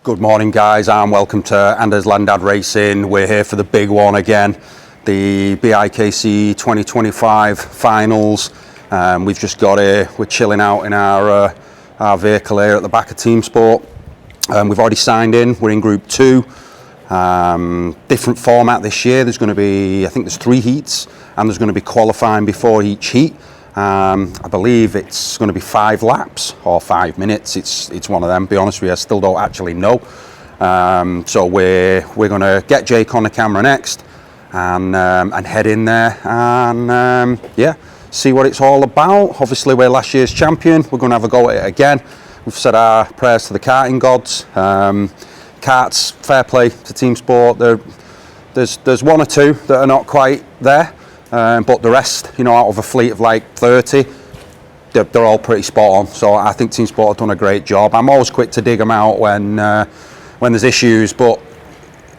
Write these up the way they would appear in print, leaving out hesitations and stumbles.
Good morning guys and welcome to Anders Landad Racing. We're here for the big one again, the Bikc 2025 finals. We've just got here, we're chilling out in our vehicle here at the back of Teamsport. We've already signed in, we're in Group 2. Different format this year, there's going to be, I think there's 3 heats and there's going to be qualifying before each heat. I believe it's going to be 5 laps or 5 minutes. It's one of them. Be honest with you, I still don't actually know. So we're going to get Jake on the camera next and head in there and yeah, see what it's all about. Obviously, we're last year's champion. We're going to have a go at it again. We've said our prayers to the karting gods. Karts, fair play to Teamsport. There's 1 or 2 that are not quite there. But the rest, you know, out of a fleet of like 30, they're all pretty spot on. So I think Teamsport have done a great job. I'm always quick to dig them out when there's issues, but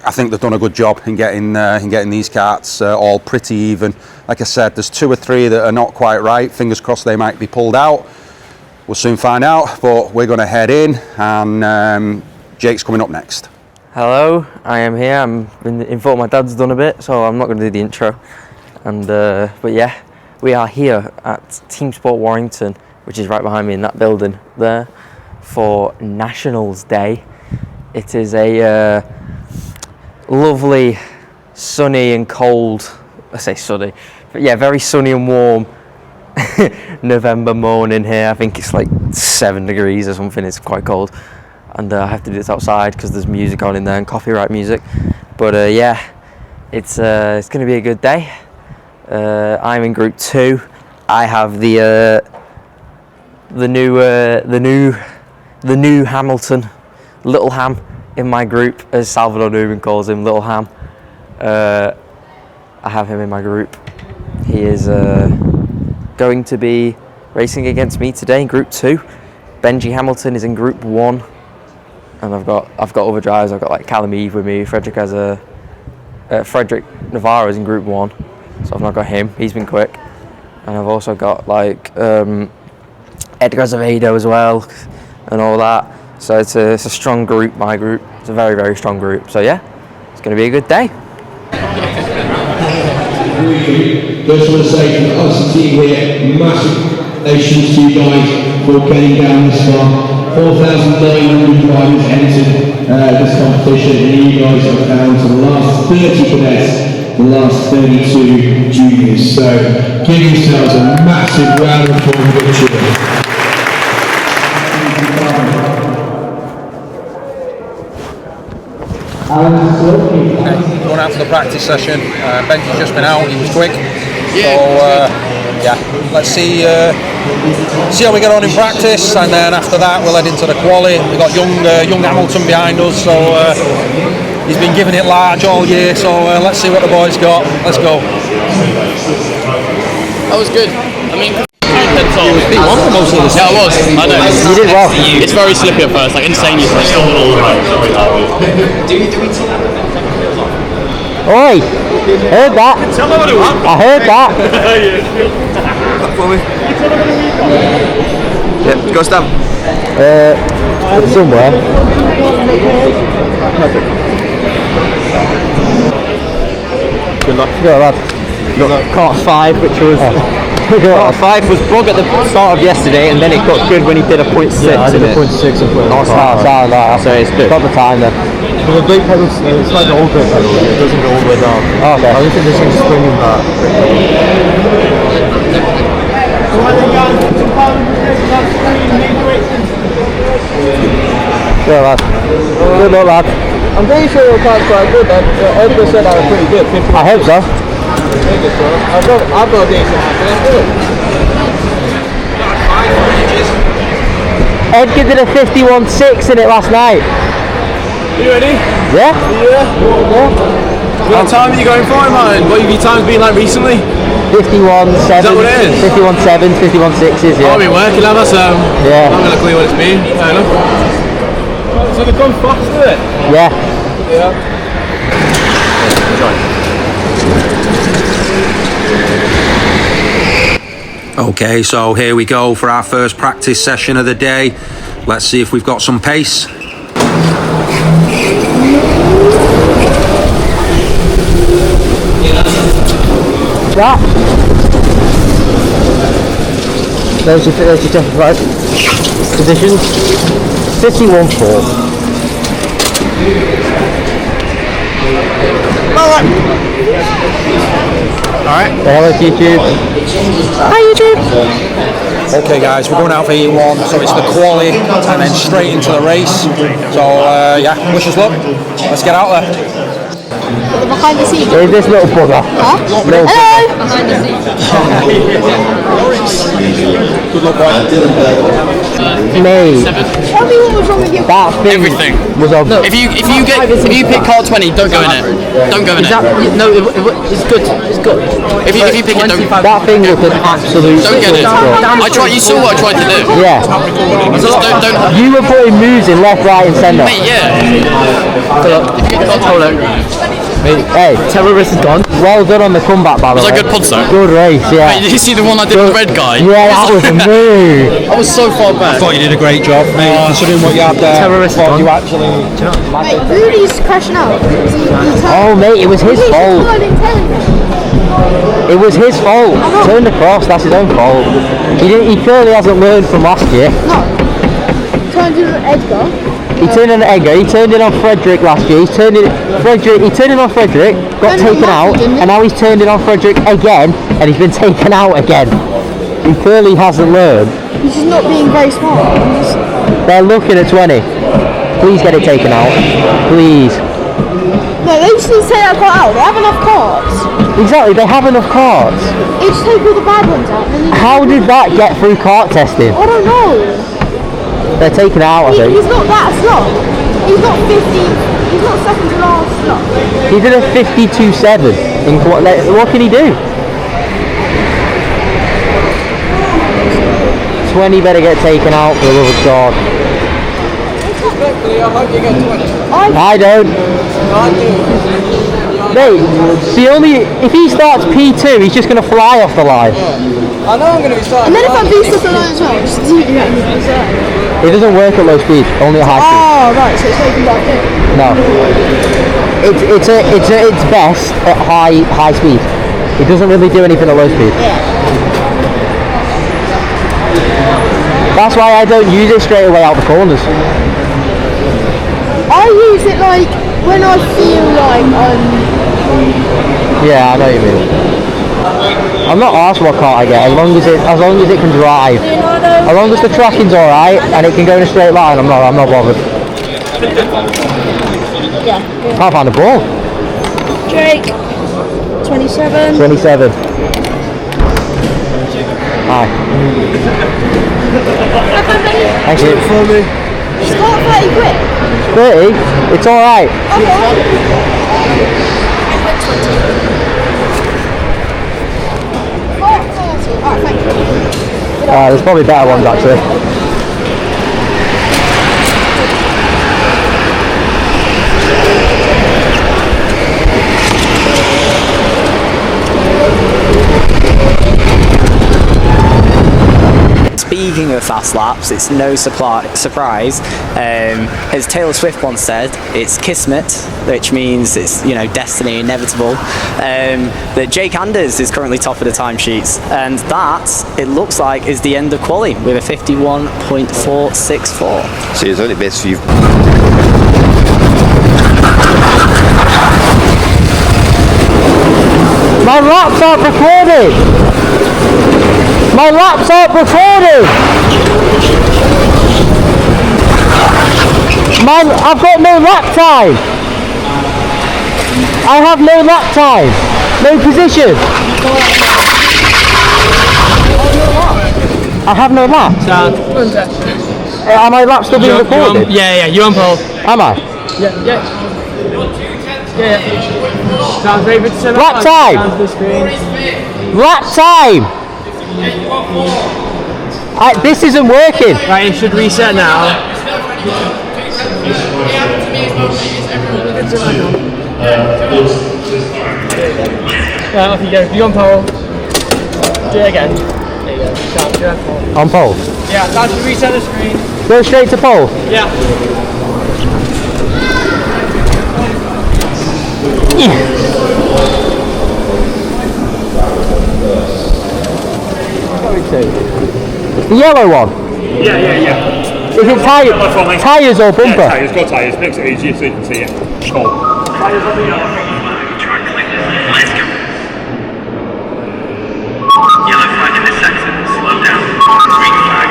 I think they've done a good job in getting these karts all pretty even. Like I said, there's 2 or 3 that are not quite right. Fingers crossed they might be pulled out. We'll soon find out. But we're going to head in, and Jake's coming up next. Hello, I am here. I'm in thought my dad's done a bit, so I'm not going to do the intro. And but yeah, we are here at Teamsport Warrington, which is right behind me in that building there, for Nationals Day. It is a lovely, sunny and cold, I say sunny, but yeah, very sunny and warm November morning here. I think it's like 7 degrees or something, it's quite cold. And I have to do this outside because there's music on in there and copyright music. But yeah, it's going to be a good day. I'm in Group 2. I have the new Hamilton, Little Ham, in my group, as Salvador Newman calls him, Little Ham. I have him in my group. He is going to be racing against me today in Group 2. Benji Hamilton is in Group 1, and I've got other drivers. I've got like Callum Eve with me. Frederick Navarro is in Group 1. So I've not got him, he's been quick. And I've also got like Edgar Azevedo as well and all that. So it's a strong group, my group. It's a very, very strong group. So yeah, it's going to be a good day. Just want to say from us team here, massive congratulations to you guys for getting down this far. 4,900 drivers entered this competition, and you guys are down to the last 30 cadets. The last 32 juniors, so give yourselves a massive round of applause for victory. Going out for the practice session. Benji's just been out, he was quick. So yeah, let's see how we get on in practice, and then after that we'll head into the quali. We've got young Hamilton behind us, so he's been giving it large all year, so let's see what the boys got. Let's go. That was good. I mean, It was P1 for most of the yeah, it was. I know. You did well. It's very slippy at first, like insanely slippy. Oi! Heard that? I heard that. Yeah, go Stan. Somewhere. Good luck. Yeah, lad. Kart 5, which was Kart 5 was bug at the start of yesterday, and then it got good when he did a 0.6. Yeah, I did a 0.6 and put it So it's good. Got the time then. But the brake pedals, it's like the old brake pedal, it doesn't go all the way down. Oh, okay. I don't think this thing's springing that. Yeah, lad. Good luck, lad. I'm pretty sure your car's quite good. Edgar said I was pretty good. I hope so. I've got a decent one. Edgar did a 51.6 in it last night. You ready? Yeah? What time are you going for, man? What have your times been like recently? 51.7. Is that what it is? 51.7, 51.6s, yeah. I've been working on that, so Yeah. I'm not going to clue what it's been. Fair enough. So they've gone fast, is it? Yeah. Okay, so here we go for our first practice session of the day. Let's see if we've got some pace. that. There's your justified positions. 51.4. Alright. Hello YouTube. Hi YouTube. Okay guys, we're going out for E1, so it's the quali and then straight into the race. So yeah, wish us luck. Let's get out there. Behind the scenes. Where's this little bugger? Huh? Little Hello! bugger. Behind the scenes. Good luck, boy. Mate. Tell me what was wrong with your That thing Everything. was a... If you pick car 20, don't go in it. Don't go in it. It's good. It's good. If you pick it, don't. That thing was an absolute... Don't get it. I tried. You saw what I tried to do. Yeah. Just don't. You were putting moves in left, right and centre. Mate, yeah. If you get control, Hey, terrorist is gone. Well done on the comeback, by the way. was that good pod zone? Good race, yeah. Mate, did you see the one I did with the red guy? Yeah, that was a move. I was so far back. I thought you did a great job, mate, considering what you had there. Terrorist Thought gone. you actually... Mate, Rudy's crashing out. Oh, mate, it was his fault. It was his fault. Turned across, that's his own fault. He clearly hasn't learned from last year. No. Turned into Edgar. He turned in Edgar, he turned in on Frederick last year, he turned in on Frederick, got Turned in taken on out, Matthew, didn't he? and now he's turned in on Frederick again, and he's been taken out again. He clearly hasn't learned. He's just not being very smart. They're looking at 20. Please get it taken out. Please. No, they just need to take that car out. They have enough cars. Exactly, they have enough cards. They just take all the bad ones out. And then How did that get through kart testing? I don't know. They're taken out, I think. He's not that slow. He's not 50. He's not second to last slow. He did a 52.7. What can he do? 20 better get taken out for the love of God. I hope you get 20. I don't. Mate, if he starts P2, he's just going to fly off the line. I know I'm going to be starting. And then if I boost up the line as well, just do it. It doesn't work at low speed, only at high speed. Oh, right, so it's open back in. No. It's best at high speed. It doesn't really do anything at low speed. Yeah. That's why I don't use it straight away out the corners. I use it like when I feel like Yeah, I know what you mean. I'm not asked what kart I get, as long as it can drive. As long as the tracking's alright and it can go in a straight line, I'm not bothered. yeah. Can't find the ball. Drake, 27. 27. Hi. Thank you. For me. It's got 30 quid. 30? It's alright. There's probably better ones actually. Speaking of fast laps, it's no surprise. As Taylor Swift once said, it's kismet, which means it's destiny, inevitable. That Jake Anders is currently top of the timesheets, and that it looks like is the end of quali with a 51.464. See, it's only best for you. My laps aren't recorded! My laps aren't recorded! I've got no lap time! I have no lap time! No position! I have no laps. Are my laps still being recorded? Yeah, you're on pole. Am I? Yeah. Sounds very good to send Lap time! Lap time! This isn't working. Right, it should reset now. Right, off you go. You're on pole. Do it again. There you go. Start, you're on pole. On pole. Yeah, that should reset the screen. Go straight to pole. Yeah. The yellow one? Yeah. Is it tyres or bumper? Yeah, tyres, go tyres, makes it easier so you can see it. Cool. Tyres on the yellow flag in this section, slow down. Green flag.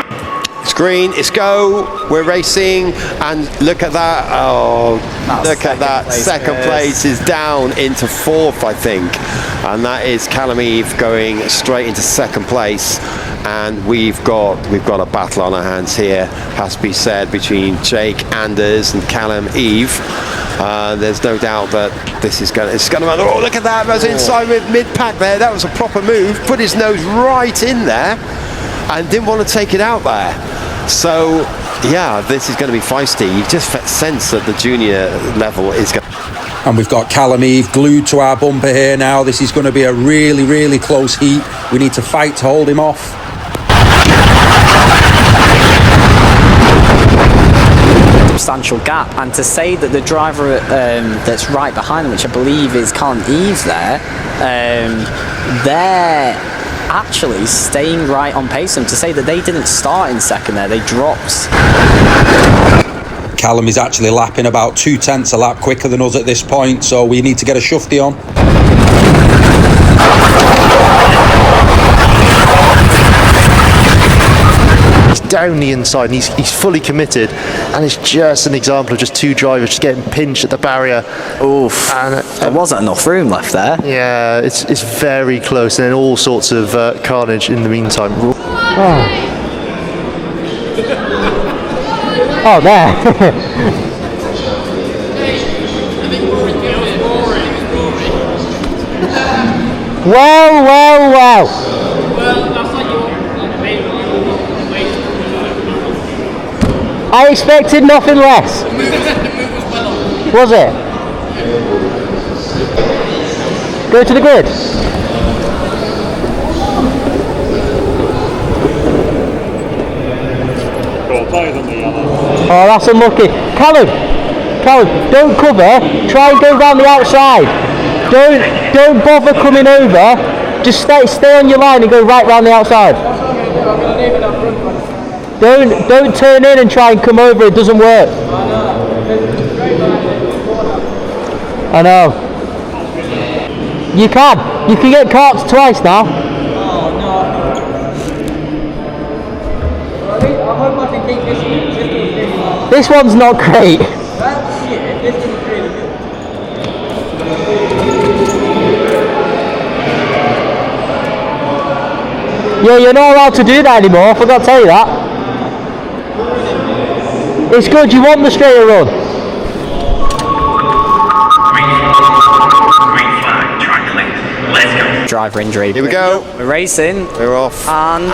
It's green, it's go, we're racing, and look at that, oh, look at that, second place is down into fourth, I think, and that is Callum Eve going straight into second place, and we've got a battle on our hands here, has to be said, between Jake Anders and Callum Eve. There's no doubt that this is going to matter. Oh, look at that, that was inside mid-pack there, that was a proper move, put his nose right in there, and didn't want to take it out there. So, yeah, this is going to be feisty. You just sense that the junior level is going. And we've got Callum Eve glued to our bumper here now. This is going to be a really, really close heat. We need to fight to hold him off. Substantial gap, and to say that the driver that's right behind them, which I believe is Callum Eve there, they're actually staying right on pace. And to say that they didn't start in second there, they dropped. Callum is actually lapping about 0.2 a lap quicker than us at this point, so we need to get a shufty on. He's down the inside and he's fully committed, and it's just an example of just two drivers just getting pinched at the barrier. Oof. And there wasn't enough room left there. Yeah, it's very close, and then all sorts of carnage in the meantime. Oh, there. Wow. I expected nothing less. Was it? Go to the grid. Oh, that's unlucky. Callum, don't cover. Try and go round the outside. Don't bother coming over. Just stay on your line and go right round the outside. Don't turn in and try and come over. It doesn't work. I know. You can get karts twice now. Oh no. I hope I can keep this. This one's not great. This is really good. Yeah, you're not allowed to do that anymore. I forgot to tell you that. It's good. You want the straighter run. Green flag, track clear. Let's go. Driver injury. Here we go. We're racing. We're off. And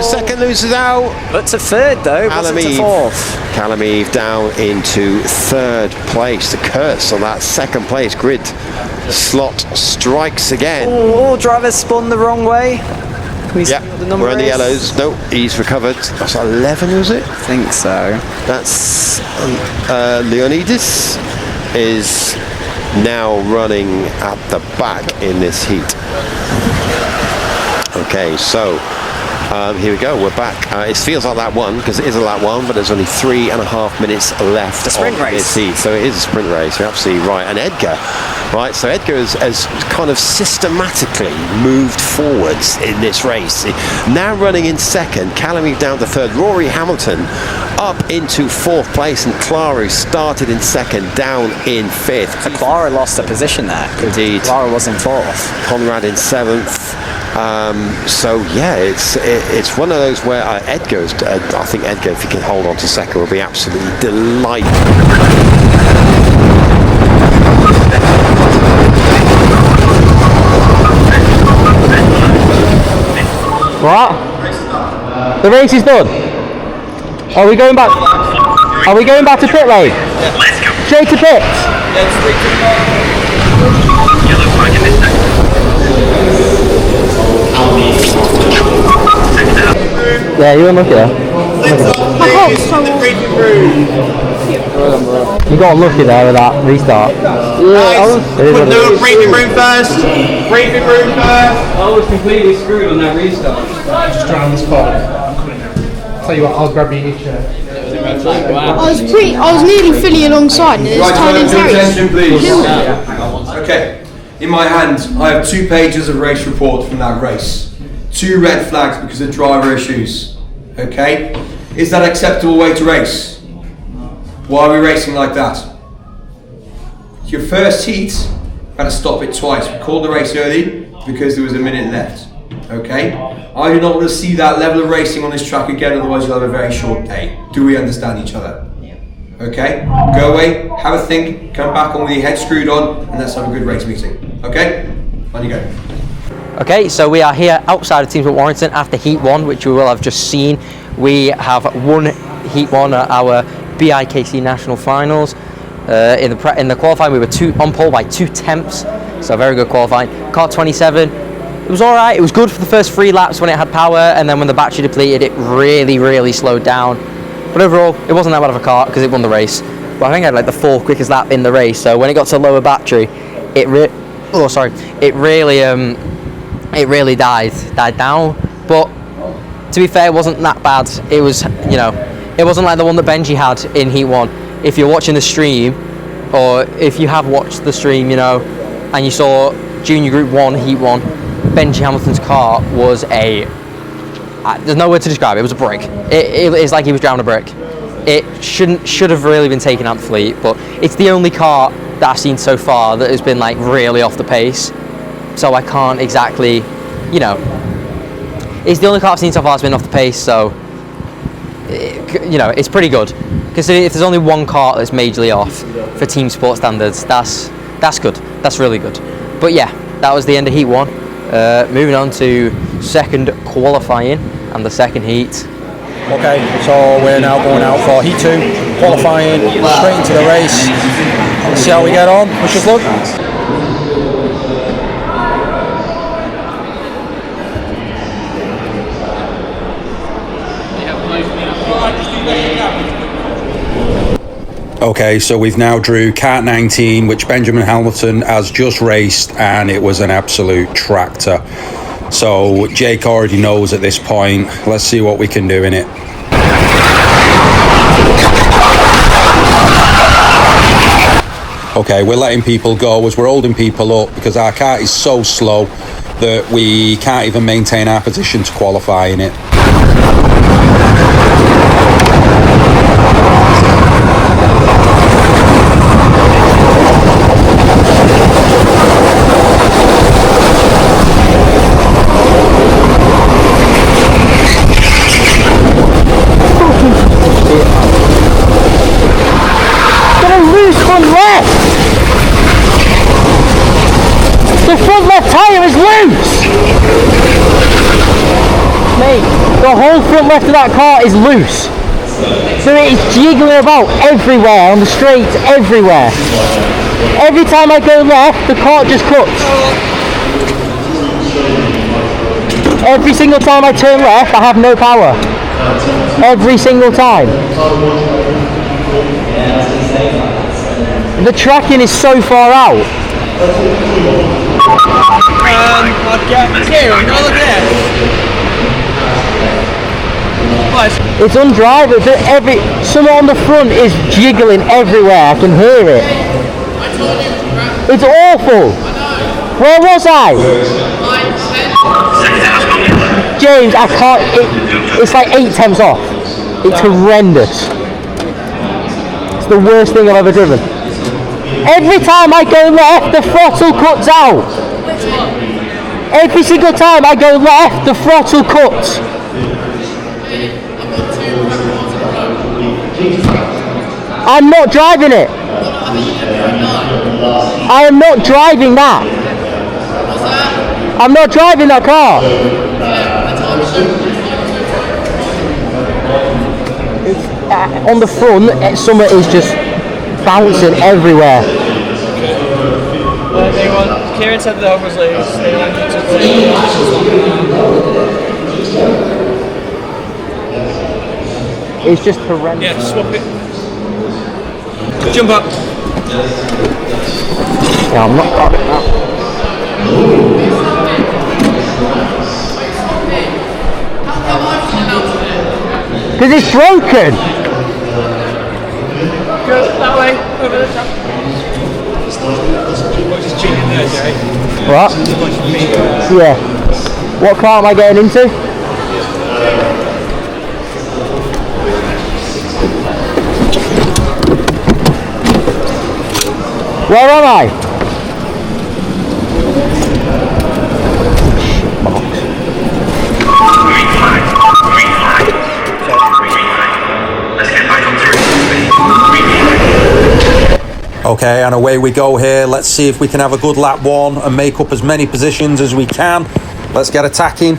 second loses out. But to third though, Callum wasn't to fourth. Callum Eve down into third place. The curse on that second place grid slot strikes again. Oh, driver spun the wrong way. Yep, we're on the yellows. No, he's recovered. That's 11, was it? I think so. That's Leonidas is now running at the back in this heat. Okay, so here we go, we're back. It feels like lap one, because it is a lap one, but there's only 3.5 minutes left sprint on this heat. So it is a sprint race, you're absolutely right. And Edgar, right, so Edgar has kind of systematically moved forwards in this race. Now running in second, Callum Eve down to third, Rory Hamilton up into fourth place, and Clara, who started in second, down in fifth. Clara lost a position there. Indeed. Clara was in fourth. Conrad in seventh. So yeah, it's one of those where Edgar's. I think Edgar, if he can hold on to second, will be absolutely delighted. What? The race is done. Are we going back? Are we going back to pit lane? Yeah. Let's go. Straight to pit. Yellow flag in this section. Yeah, you were lucky there. My heart's so You got lucky there with that restart. Couldn't do a briefing room first. Briefing room first. I was completely screwed on that restart. Just try on the spot. Tell you what, I'll grab you each chair. I was nearly fully alongside and it's turning Attention, please. very. Okay, in my hand I have 2 pages of race report from that race. 2 red flags because of driver issues. Okay, is that acceptable way to race? Why are we racing like that? Your first heat, I had to stop it twice. We called the race early because there was a minute left. Okay, I do not want to see that level of racing on this track again, otherwise you'll have a very short day. Do we understand each other? Okay, go away, have a think, come back on with your head screwed on, and let's have a good race meeting. Okay, on you go. Okay, so we are here outside of Teamsport Warrington after Heat 1, which we will have just seen. We have won Heat 1 at our Bikc National Finals. In the qualifying, we were on pole by 2 tenths, so very good qualifying. Kart 27, it was all right. It was good for the first 3 laps when it had power, and then when the battery depleted, it really slowed down. But overall, it wasn't that bad of a kart because it won the race. But I think I had like the 4th quickest lap in the race. So when it got to lower battery, it really died down. But to be fair, it wasn't that bad. It was, you know, it wasn't like the one that Benji had in Heat 1. If you're watching the stream, or if you have watched the stream, you know, and you saw Junior Group 1, Heat 1, Benji Hamilton's car was there's no word to describe it, it was a brick. It's like he was driving a brick. It should have really been taken out the fleet, but it's the only car that I've seen so far that has been like really off the pace. So I can't exactly, you know, it's the only car I've seen so far that's been off the pace, so, you know, it's pretty good. Because if there's only one car that's majorly off for team sport standards, that's good, that's really good. But yeah, that was the end of Heat 1. Moving on to second qualifying and the second heat. Okay, so we're now going out for Heat 2, qualifying, straight into the race. Let's see how we get on. Wish us luck. Okay, so we've now drew kart 19, which Benjamin Hamilton has just raced, and it was an absolute tractor. So Jake already knows at this point. Let's see what we can do in it. Okay, we're letting people go as we're holding people up because our kart is so slow that we can't even maintain our position to qualify in it. The whole front left of that car is loose. So it is jiggling about everywhere, on the straights, everywhere. Every time I go left, the car just cuts. Every single time I turn left, I have no power. Every single time. The tracking is so far out. I'd get Kieran, go look at this. It's undrivable. Someone on the front is jiggling everywhere. I can hear it. It's awful. Where was I? James, I can't. It's like 8 tenths off. It's horrendous. It's the worst thing I've ever driven. Every time I go left, the throttle cuts out. Every single time I go left, the throttle cuts. I'm not driving it. I am not driving that. I'm not driving that car. On the front, summer is just bouncing everywhere. Kieran said the dog was loose. It's just horrendous. Yeah, swap it. Jump up. Yeah, I'm not. Because it's broken. Go that way, over the top. Just cheating there, Jerry. What? Yeah. What car am I getting into? Where am I? Okay, and away we go here. Let's see if we can have a good lap one and make up as many positions as we can. Let's get attacking.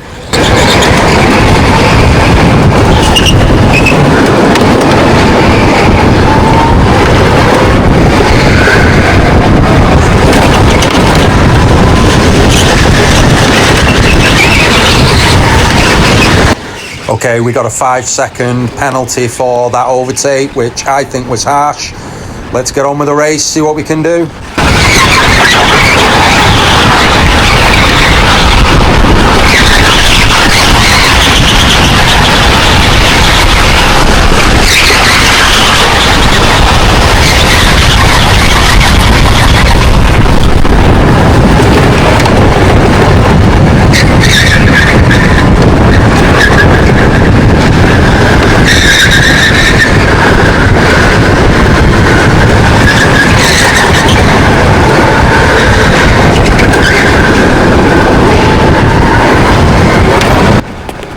Okay, we got a 5-second penalty for that overtake, which I think was harsh. Let's get on with the race, see what we can do.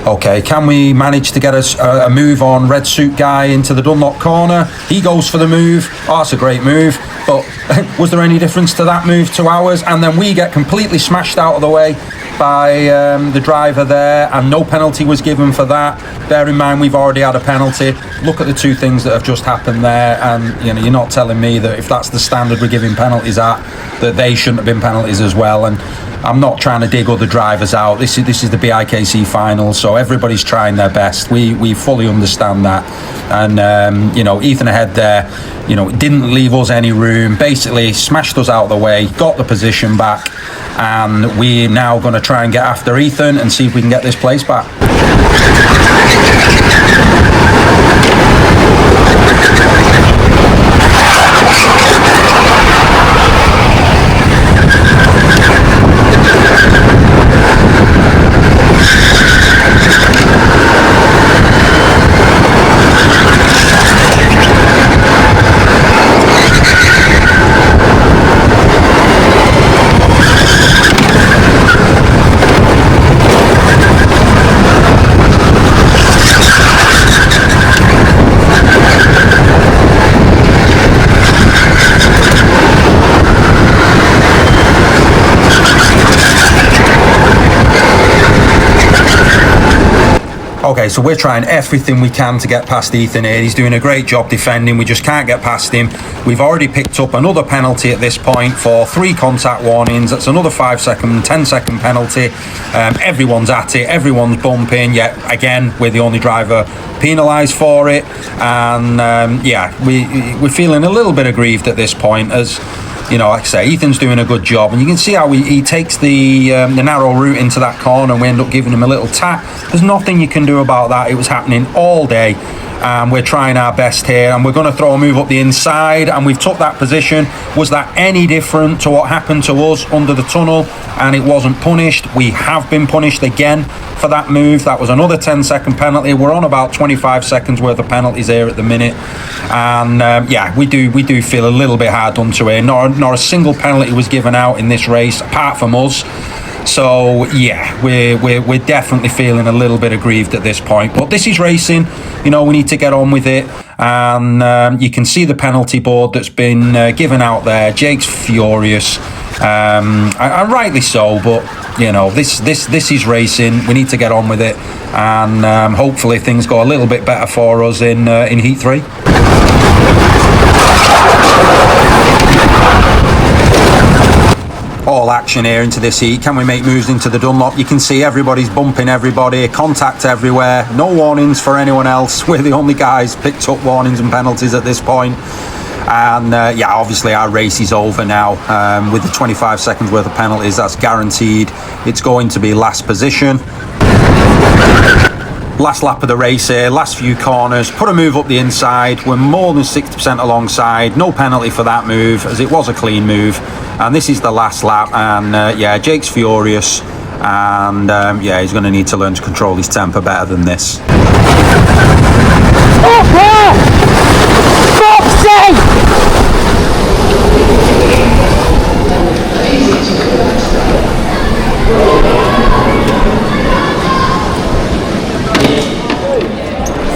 Okay, can we manage to get a move on red suit guy into the Dunlop corner? He goes for the move. Oh, that's a great move. But was there any difference to that move to ours? And then we get completely smashed out of the way by the driver there, and no penalty was given for that. Bear in mind, we've already had a penalty. Look at the two things that have just happened there, and you know, you're not telling me that if that's the standard we're giving penalties at, that they shouldn't have been penalties as well. And I'm not trying to dig other drivers out. This is the Bikc final, so everybody's trying their best. We fully understand that. And you know, Ethan ahead there, you know, didn't leave us any room. Basically smashed us out of the way, got the position back, and we're now going to try and get after Ethan and see if we can get this place back. Okay, so we're trying everything we can to get past Ethan here. He's doing a great job defending. We just can't get past him. We've already picked up another penalty at this point for 3 contact warnings. That's another 5-second, 10-second penalty. Everyone's at it. Everyone's bumping. Yet again, we're the only driver penalised for it. And yeah, we're feeling a little bit aggrieved at this point, as you know, like I say, Ethan's doing a good job, and you can see how he takes the narrow route into that corner, and we end up giving him a little tap. There's nothing you can do about that. It was happening all day, and we're trying our best here, and we're going to throw a move up the inside, and we've took that position. Was that any different to what happened to us under the tunnel? And it wasn't punished. We have been punished again for that move. That was another 10-second penalty. We're on about 25 seconds worth of penalties here at the minute, and yeah, we do feel a little bit hard done to here. Not a single penalty was given out in this race apart from us. So yeah, we're definitely feeling a little bit aggrieved at this point. But this is racing, you know, we need to get on with it. And you can see the penalty board that's been given out there. Jake's furious, and rightly so. But you know, this is racing. We need to get on with it, and hopefully things go a little bit better for us in Heat 3. All action here into this heat. Can we make moves into the Dunlop? You can see everybody's bumping everybody, contact everywhere, no warnings for anyone else. We're the only guys picked up warnings and penalties at this point. And yeah, obviously our race is over now. With the 25 seconds worth of penalties, that's guaranteed. It's going to be last position. Last lap of the race here, last few corners, put a move up the inside. We're more than 60% alongside. No penalty for that move, as it was a clean move. And this is the last lap, and yeah, Jake's furious. And yeah, he's going to need to learn to control his temper better than this.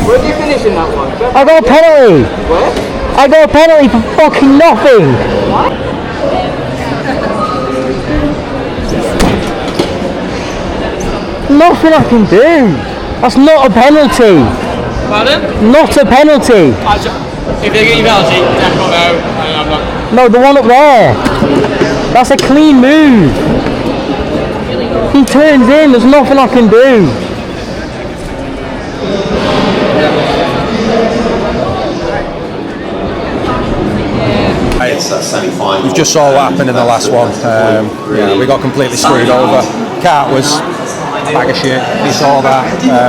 Where did you finish in that one? I got a penalty. Where? I got a penalty for fucking nothing. What? Nothing I can do. That's not a penalty. Pardon? Not a penalty. If they get you penalty, definitely no. I'm not. No, the one up there. That's a clean move. He turns in. There's nothing I can do. We've just saw what happened in the last one. Yeah, we got completely screwed over. Kart was a bag of shit. We saw that.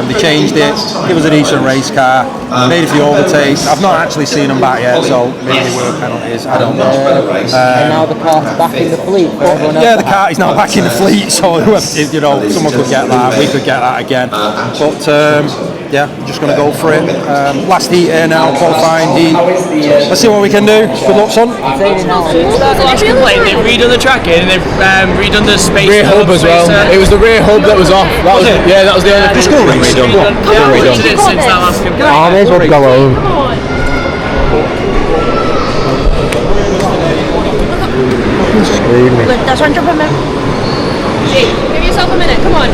They changed it. It was a decent race car. Made a few overtakes. I've not actually seen them back yet, so maybe they were penalties. I don't know. And now the car's back in the fleet. Yeah, the kart is now back in the fleet, so you know, someone could get that. We could get that again. But yeah, I'm just going to go for it. Last heat here now, qualifying heat. Let's see what we can do. Good luck, son. Last complaint, they've redone the tracking and they've redone the space. Rear hub as well. It was the rear hub that was off. That was it. Yeah, that was the only thing. Still redone. Since that last complaint. I may as well go home. Screw me. That's one jump a minute. Give yourself a minute, come on.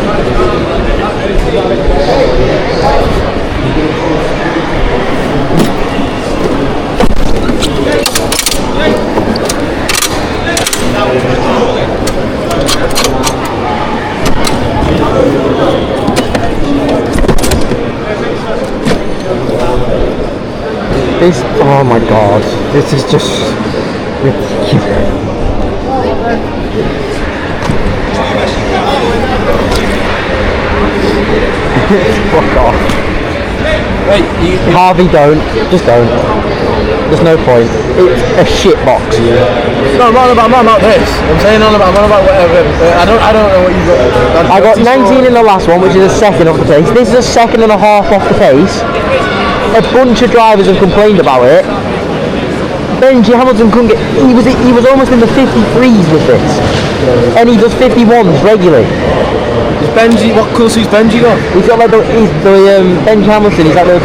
This, oh my god, this is just ridiculous. Fuck off. Wait, Harvey, don't. Just don't. There's no point. It's a shit box. No, I'm not about this. I'm saying I'm not about whatever. I don't know what you got. I got 19 in the last one, which is a second off the pace. This is a second and a half off the pace. A bunch of drivers have complained about it. Benji Hamilton couldn't get. He was almost in the 53s with this, and he does 51s regularly. Is Benji? What colour suit's Benji got? He's got like Benji Hamilton. He's like the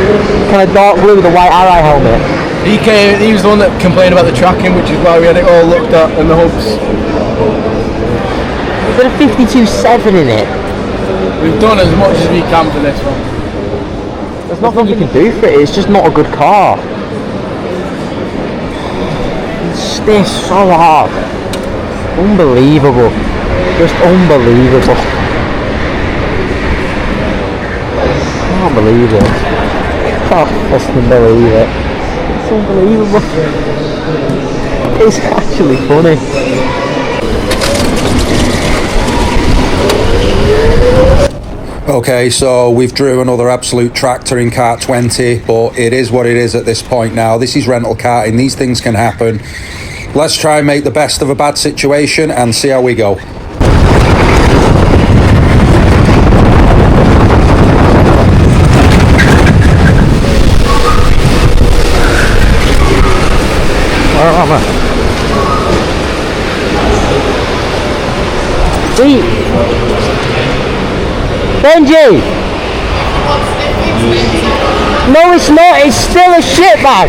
kind of dark blue with a white ally helmet. He was the one that complained about the tracking, which is why we had it all looked at and the hubs. There's a 52.7 in it. We've done as much as we can for this one. There's nothing you can do for it. It's just not a good car. It's so hard. Unbelievable. Just unbelievable. Can't believe it. Can't fucking believe it. It's unbelievable. It's actually funny. Okay, so we've drew another absolute tractor in kart 20, but it is what it is at this point now. This is rental karting. These things can happen. Let's try and make the best of a bad situation and see how we go. Where am I? See? Benji! No, it's not. It's still a shitbag.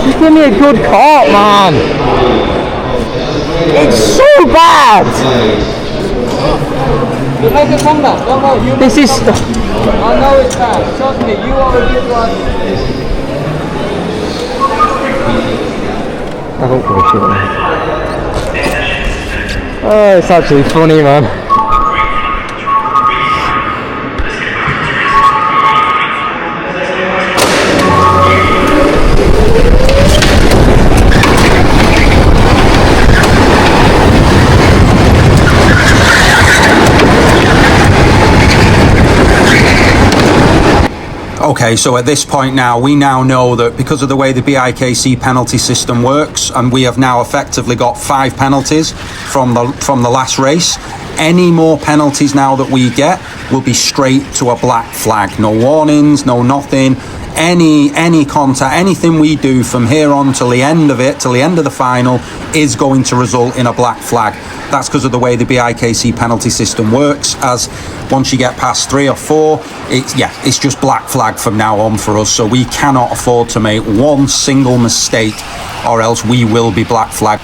Just give me a good cart, man. It's so bad. You make a comeback. Don't know. This is. I know it's bad. Trust me. You are a good driver. I don't give a shit, man. Oh, it's actually funny, man. Okay, so at this point now, we now know that because of the way the BIKC penalty system works, and we have now effectively got 5 penalties from the last race, any more penalties now that we get will be straight to a black flag. No warnings, no nothing. Any contact, anything we do from here on till the end of it, till the end of the final, is going to result in a black flag. That's because of the way the BIKC penalty system works. As once you get past 3 or 4, it's just black flag from now on for us. So we cannot afford to make one single mistake, or else we will be black flag.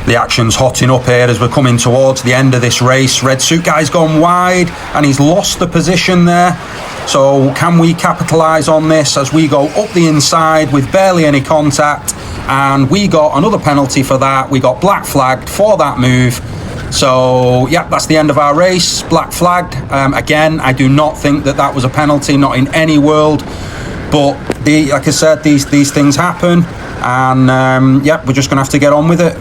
The action's hotting up here as we're coming towards the end of this race. Red suit guy's gone wide and he's lost the position there. So can we capitalise on this as we go up the inside with barely any contact? And we got another penalty for that. We got black flagged for that move. So yeah, that's the end of our race. Black flagged. Again, I do not think that was a penalty, not in any world. But like I said, these things happen. And yeah, we're just going to have to get on with it.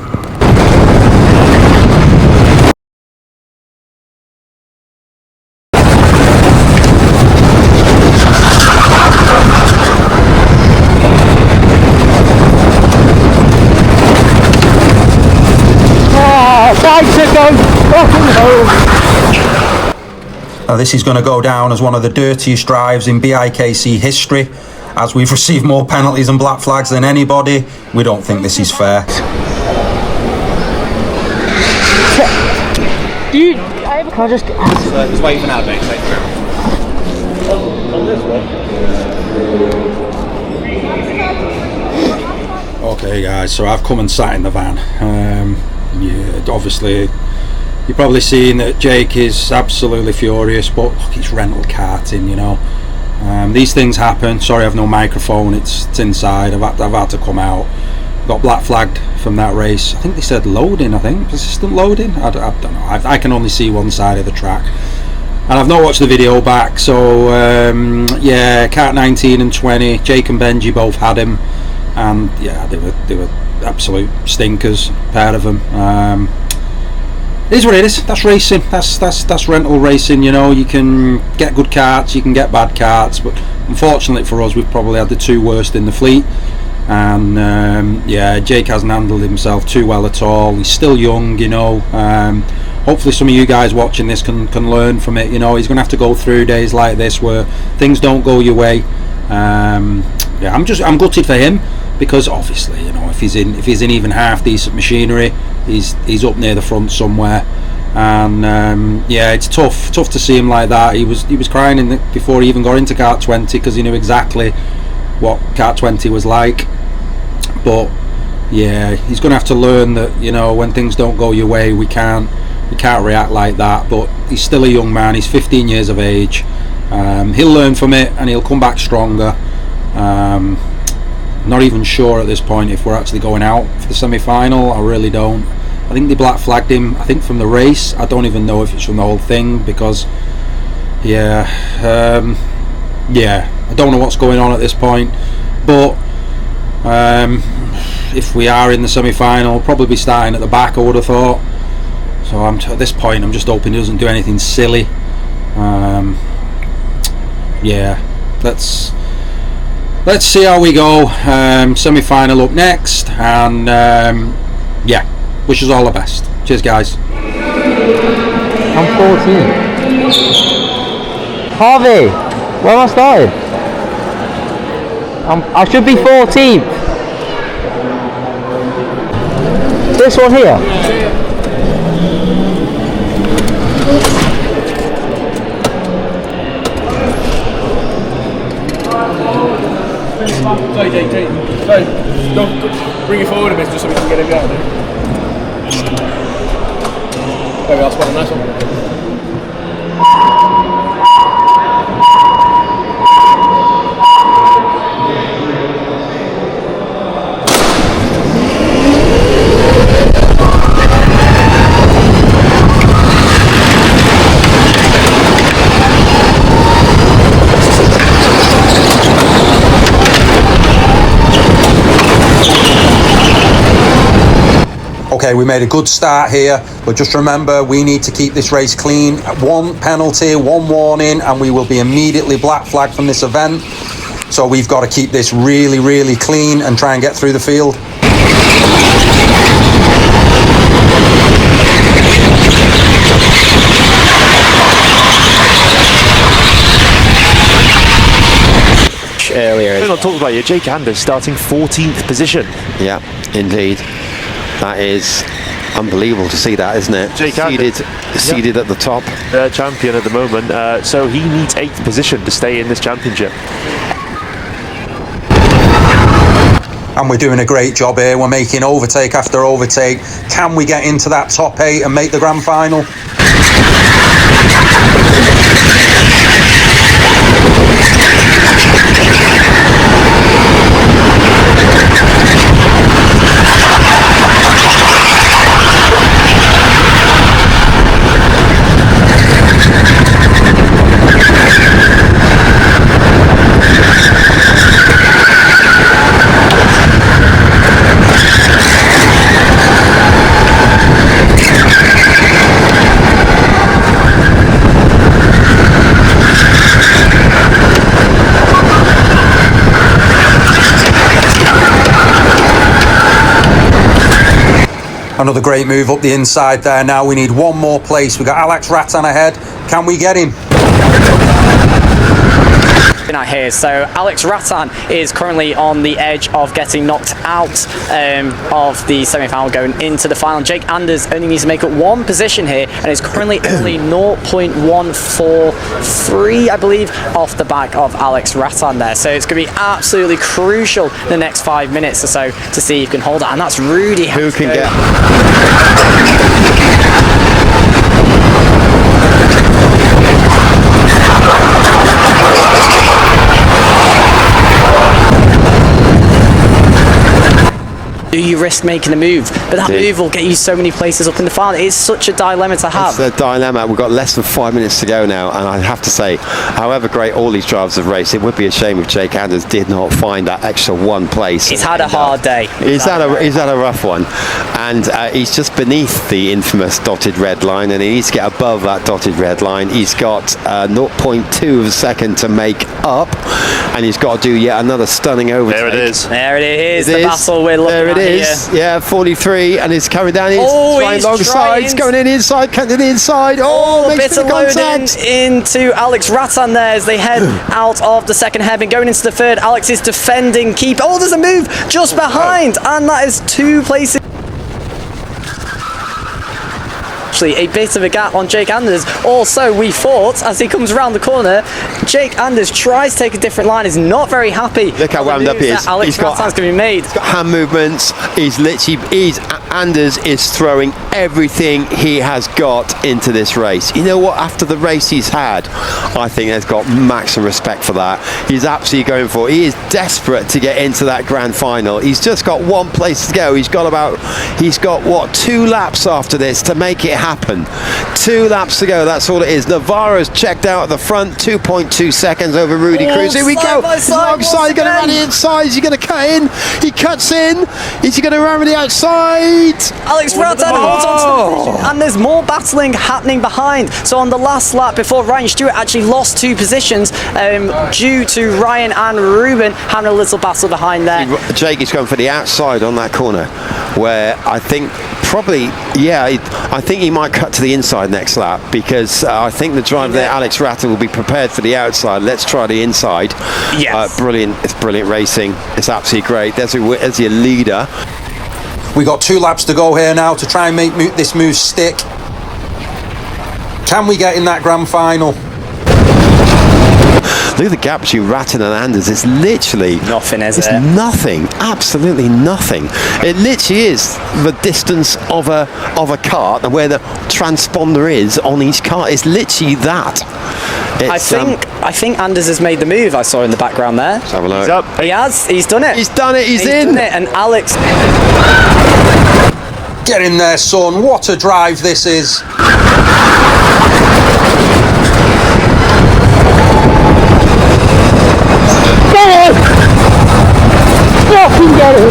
Now this is going to go down as one of the dirtiest drives in BIKC history, as we've received more penalties and black flags than anybody. We don't think this is fair. Dude, can I just... Just wait for now, mate. On this one. Okay guys, so I've come and sat in the van. Yeah, obviously you've probably seen that Jake is absolutely furious, but look, it's rental karting, you know. These things happen. Sorry, I have no microphone. It's inside. I've had to come out. Got black flagged from that race. I think they said loading. I think persistent loading. I don't know. I can only see one side of the track, and I've not watched the video back. So yeah, kart 19 and 20. Jake and Benji both had him, and yeah, they were absolute stinkers. Pair of them. It is what it is. That's racing. That's rental racing. You know, you can get good karts, you can get bad karts, but unfortunately for us, we've probably had the 2 worst in the fleet. And yeah, Jake hasn't handled himself too well at all. He's still young, you know. Hopefully some of you guys watching this can learn from it. You know, he's going to have to go through days like this where things don't go your way. Yeah, I'm gutted for him, because obviously, you know, if he's in even half decent machinery, he's up near the front somewhere. And yeah, it's tough to see him like that. He was crying before he even got into kart 20, because he knew exactly what kart 20 was like. But yeah, he's going to have to learn that, you know, when things don't go your way, we can't react like that. But he's still a young man. He's 15 years of age. He'll learn from it and he'll come back stronger. Not even sure at this point if we're actually going out for the semi-final. I really don't. I think they black flagged him, I think, from the race. I don't even know if it's from the whole thing, because yeah, yeah, I don't know what's going on at this point. But if we are in the semi-final, we'll probably be starting at the back, I would have thought. So at this point, I'm just hoping he doesn't do anything silly. Yeah, let's see how we go. Semi-final up next, and yeah, wish us all the best. Cheers, guys. I'm 14. Harvey, where am I starting? I should be 14th. This one here? Sorry, Jake. Sorry, don't bring it forward a bit just so we can get him out there. There we are, spot a nice one. Okay, we made a good start here, but just remember, we need to keep this race clean. 1 penalty, 1 warning, and we will be immediately black flagged from this event. So we've got to keep this really, really clean and try and get through the field. Earlier. We're not talking about you. Jake Anders starting 14th position. Yeah, indeed. That is unbelievable to see that, isn't it? Jake seated at the top. Champion at the moment, so he needs 8th position to stay in this championship. And we're doing a great job here. We're making overtake after overtake. Can we get into that top 8 and make the grand final? Another great move up the inside there. Now we need one more place. We've got Alex Rattan ahead. Can we get him? Here, so Alex Rattan is currently on the edge of getting knocked out of the semi-final, going into the final. Jake Anders only needs to make up 1 position here and is currently only 0.143, I believe, off the back of Alex Rattan there. So it's going to be absolutely crucial in the next 5 minutes or so to see if you can hold it, and that's Rudy. Who can get? Do you risk making a move? But that move will get you so many places up in the final. It is such a dilemma to have. It's a dilemma. We've got less than 5 minutes to go now, and I have to say, however great all these drivers have raced, it would be a shame if Jake Anders did not find that extra 1 place. He's had a hard day. He's had a rough one, and he's just beneath the infamous dotted red line, and he needs to get above that dotted red line. He's got 0.2 of a second to make up, and he's got to do yet another stunning overtake. There it is. There it is. The battle we're looking at. Yeah, 43, and it's coming down. He's he's going in inside, cutting the inside. A bit of loading into Alex Rattan there as they head out of the second hairpin, going into the third. Alex is defending, there's a move just behind, and that is 2 places. A bit of a gap on Jake Anders. Also, we thought, as he comes around the corner, Jake Anders tries to take a different line, is not very happy. Look how wound up he is. Alex Rattan's going to be made. He's got hand movements. Anders is throwing everything he has got into this race. You know what? After the race he's had, I think there's got maximum respect for that. He's absolutely going for it. He is desperate to get into that grand final. He's just got 1 place to go. He's got 2 laps after this to make it happen. 2 laps to go, that's all it is. Navarro's checked out at the front, 2.2 seconds over Rudy Cruz. Here we go. He's alongside, he's going to run the inside, is he going to cut in? He cuts in. Is he going to run with the outside? Alex Rattan holds on to the position, and there's more battling happening behind. So on the last lap before Ryan Stewart actually lost 2 positions due to Ryan and Ruben having a little battle behind there. Jake is going for the outside on that corner, where I think I think he might cut to the inside next lap, because I think the driver there, Alex Rattan, will be prepared for the outside. Let's try the inside. Yes. Brilliant. It's brilliant racing. It's absolutely great. There's your leader. We got 2 laps to go here now to try and make this move stick. Can we get in that grand final? Look at the gap between Rattan and Anders. It's literally nothing, is it? It's nothing, absolutely nothing. It literally is the distance of a kart, and where the transponder is on each kart. It's literally that. I think Anders has made the move. I saw in the background there. Let's have a look. He's up. He has. He's done it. He's done it. He's in. Done it. And Alex. Get in there, son. What a drive this is. Fucking get him!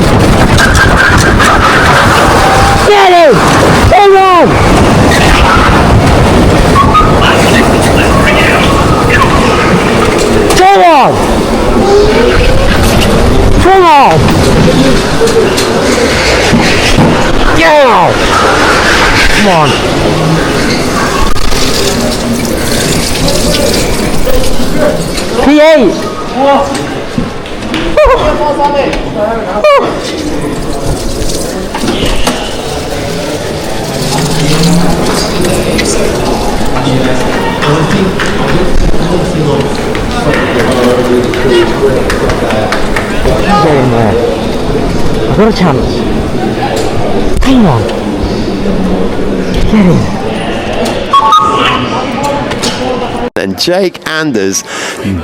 Get him! Yeah! Come on. P8! Get in there. I've got a chance. Hang on. Get in. And Jake Anders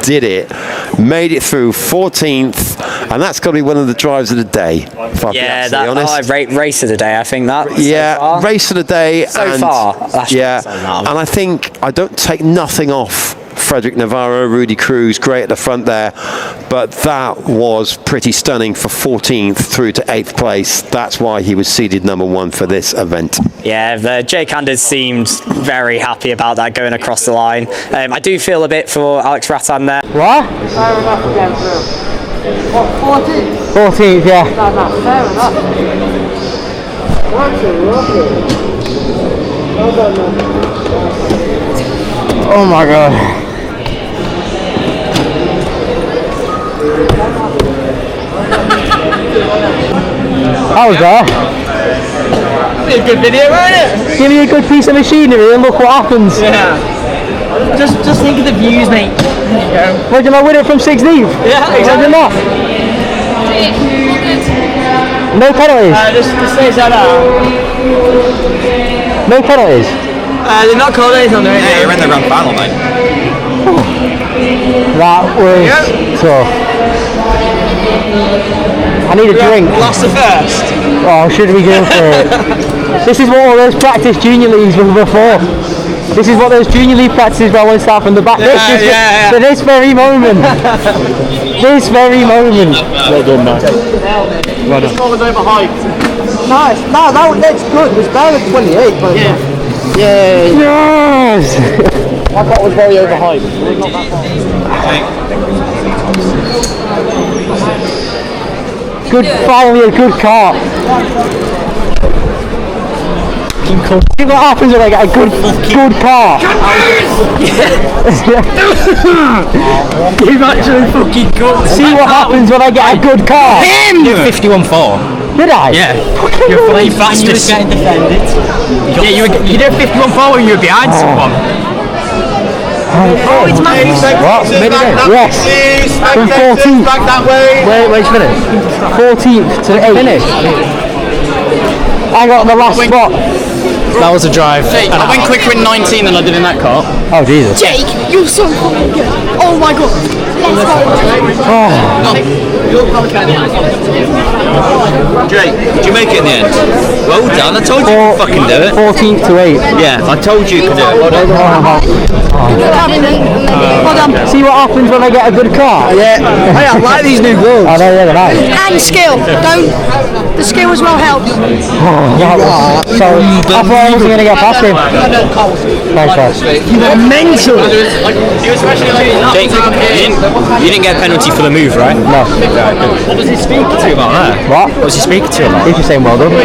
did it, made it through 14th, and that's got to be one of the drives of the day. If I'll be absolutely honest. Race of the day, I think that. Yeah, race of the day. So far. Yeah, and I think I don't take nothing off Frederick Navarro, Rudy Cruz, great at the front there, but that was pretty stunning for 14th through to 8th place. That's why he was seeded number 1 for this event. Yeah, Jake Anders seemed very happy about that going across the line. I do feel a bit for Alex Rattan there. What? Fair enough again through. What, 14th? 14th, yeah. No, fair enough. Well done, man. Oh my god. That was there. Be a good video, won't it? Give me a good piece of machinery and look what happens. Yeah. Just think of the views, mate. There you go. What, did I win it from 16th? Yeah, exactly. Not? No penalties? Just say that out. No penalties? They're not called anything on there. Yeah, you're in the grand final, mate. That was tough. I need a drink. Lost the first. Oh, should we go for it? This is what all those practice junior leagues were before. This is what those junior league practices where I want to start from the back. Yeah, For this very moment. This very moment. Well done, man. Well done. This one was overhyped. Nice. No, that's good. It was better than 28, but yeah. Yes! I thought it was very overhyped. Good, finally a good car. See what happens when I get a good car. You've actually fucking got. See what happens when I get a good car. Him! 51.4. Did I? Yeah. You're fully fastest. You were getting defended. Yeah, you did 51.4 when you were behind someone. Oh, it's Matthew. What? Yes. From 14th. Back that way. Where's finish? 14th to 8th. Finish. I got the last spot. That was a drive. Jake, I went quicker in 19 than I did in that car. Oh, Jesus. Jake, you're so fucking good. Oh my god. Let's go. Jake, did you make it in the end? Well done, I told you you could fucking do it. 14th to 8th. Yeah, I told you you could do it. Well done. See what happens when I get a good car? Yeah. Hey, I like these new balls. I know, yeah, they're nice. And skill. The skill as well helps. So, I thought I wasn't going to get past him. Nice one. You were mental. Jake, you didn't get a penalty for the move, right? No. What was he speaking to you about that? What? What was he speaking to you about? He's just saying well done. No,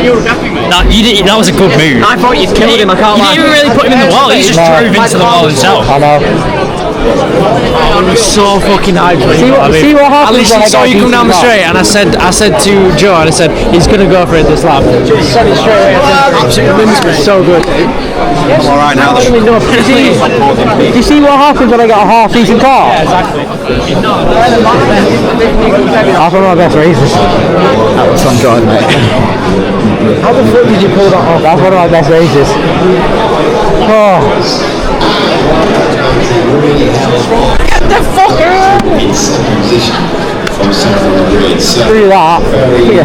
you didn't, that was a good move. I thought you'd killed him, I can't lie. You didn't even really put him in the wall, he just drove into the wall himself. I know. I was so fucking hyped. See what happens when I saw you come down the straight, and I said to Joe, and I said he's gonna go for it this lap. He said it straight away. Absolutely wins me. So good. I'm alright now. Do you see what happens when I get a half decent car? Yeah, exactly. That's one of my best races. That was some drive, mate. How the fuck did you pull that off? That's one of my best races. Oh. Get the fuck out! Do that. Yeah.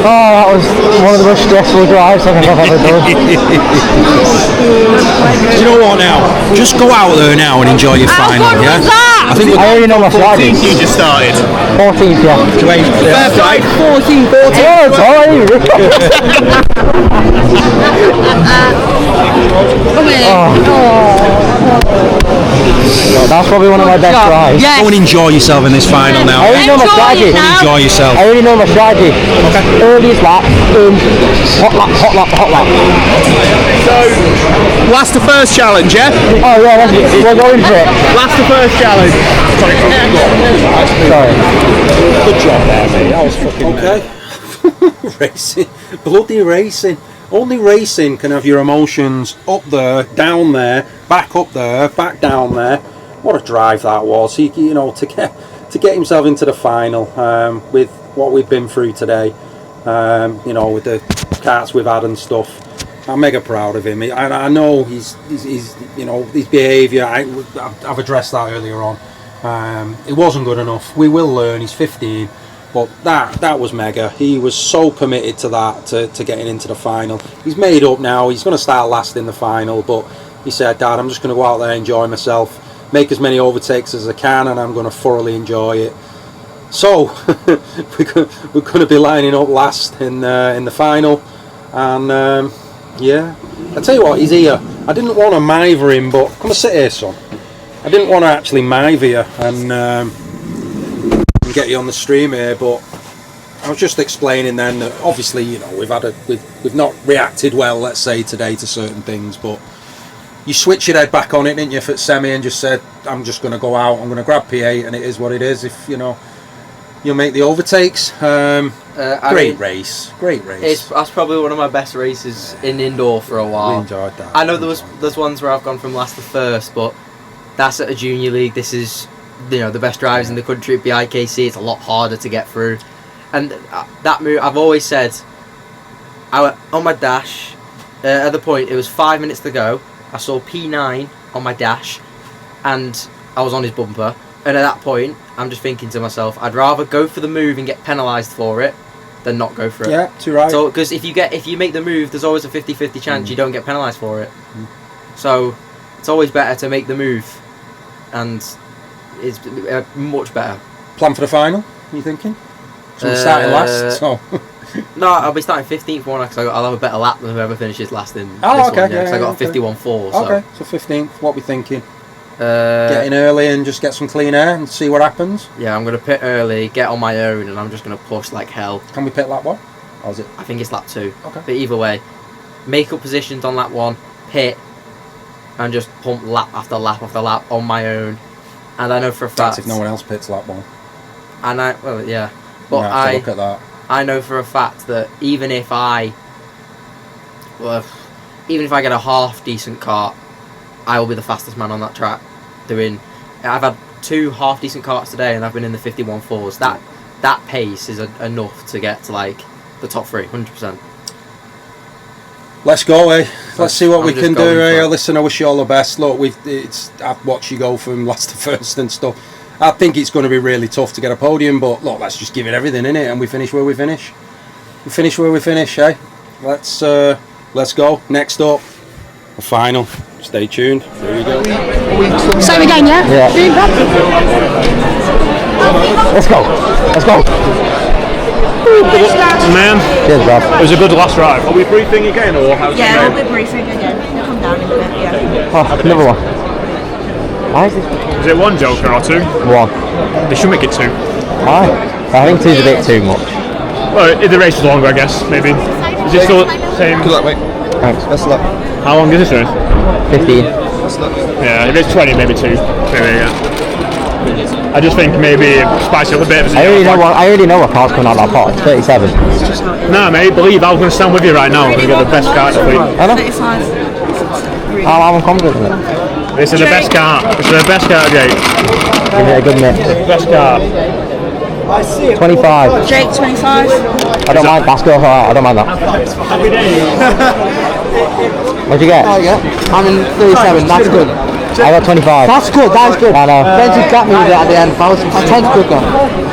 Oh, that was one of the most stressful drives I think I've ever done. Do you know what now? Just go out there now and enjoy your final, yeah? I already know my strategy. 14th you just started. 14th, yeah. Fair play. 14. Oh, that's probably one of my best drives. Go and enjoy yourself in this final now. I already know my strategy. Go and enjoy yourself. I already know my strategy. Okay. Earliest lap, hot lap, hot lap, hot lap. So, last the first challenge, yeah? Oh yeah, we're going for it. Last the first challenge. Sorry. Good job there, mate. That was fucking okay. Racing, bloody racing. Only racing can have your emotions up there, down there, back up there, back down there. What a drive that was! You know, to get himself into the final with what we've been through today. You know, with the karts we've had and stuff. I'm mega proud of him. I know he's you know, his behaviour. I've addressed that earlier on. It wasn't good enough. We will learn. He's 15. But that was mega. He was so committed to that, to getting into the final. He's made up now. He's going to start last in the final. But he said, Dad, I'm just going to go out there, enjoy myself, make as many overtakes as I can, and I'm going to thoroughly enjoy it. So we're going to be lining up last in the final. And yeah, I tell you what, he's here. I didn't want to mither him, but come and sit here, son. I didn't want to actually mither you and get you on the stream here, but I was just explaining then that obviously, you know, we've not reacted well, let's say, today to certain things, but you switched your head back on it, didn't you, for semi, and just said, I'm just going to go out, I'm going to grab P8, and it is what it is. If, you know, you'll make the overtakes. Great race. That's probably one of my best races in indoor for a while. We enjoyed that. I know there's ones where I've gone from last to first, but that's at a junior league. This is, you know, the best drivers in the country at Bikc. It's a lot harder to get through, and that move, I've always said, on my dash, at the point it was 5 minutes to go, I saw P9 on my dash and I was on his bumper, and at that point I'm just thinking to myself, I'd rather go for the move and get penalised for it than not go for it. Yeah, too right. So, because if you make the move, there's always a 50-50 chance you don't get penalised for it. So it's always better to make the move, and it's much better. Plan for the final, are you thinking? So we're starting last, so... No, I'll be starting 15th one, because I'll have a better lap than whoever finishes last in okay, this one, yeah, because I got a okay. 51.4. So. Okay, so 15th, what we thinking? Get in early and just get some clean air and see what happens? Yeah, I'm going to pit early, get on my own, and I'm just going to push like hell. Can we pit lap 1? Or is it? I think it's lap 2. Okay. But either way, make up positions on lap 1, pit, and just pump lap after lap after lap on my own. And I know for a fact... That's if no one else pits lap 1. And well, yeah. But have to look at that. I know for a fact that even if I get a half decent kart, I will be the fastest man on that track. I've had 2 half decent karts today, and I've been in the 51.4s. That pace is enough to get to like the top 3, 100%. Let's go, eh? Let's see what we can do, eh? Listen, I wish you all the best. Look, I've watched you go from last to first and stuff. I think it's going to be really tough to get a podium, but look, let's just give it everything, innit? And we finish where we finish. We finish where we finish, eh? Let's go. Next up, the final. Stay tuned. There we go. Same again, yeah? Yeah. Let's go. Let's go. Man, cheers, Bob. It was a good last drive. Are we briefing again, or how's Yeah, we'll be briefing again. We'll come down in a bit, yeah. Oh, another one. Why is this? Is it 1 joker or 2? 1. They should make it 2. Why? I think 2's a bit too much. Well, the race is longer, I guess, maybe. Is it still the same? Good luck, mate. Thanks. Best of luck. How long is this race? 15. Best of luck. Yeah, if it's 20, maybe 2. Maybe, yeah. I just think maybe spice it up a bit. I already know what car's coming out of that pot. It's 37. Nah, mate, believe I was going to stand with you right now. I'm going to get the best car to beat. I know. I'm confident in it. This is the best car. This is the best car, Jake. Give it a good mix. Best car. 25. Jake, 25. I don't mind. That's good. I don't mind that. Happy days. What'd you get? I'm in 37. That's good. I got 25. That's good. That's good. I know. Benji got me with it at the end. I was 10 quicker.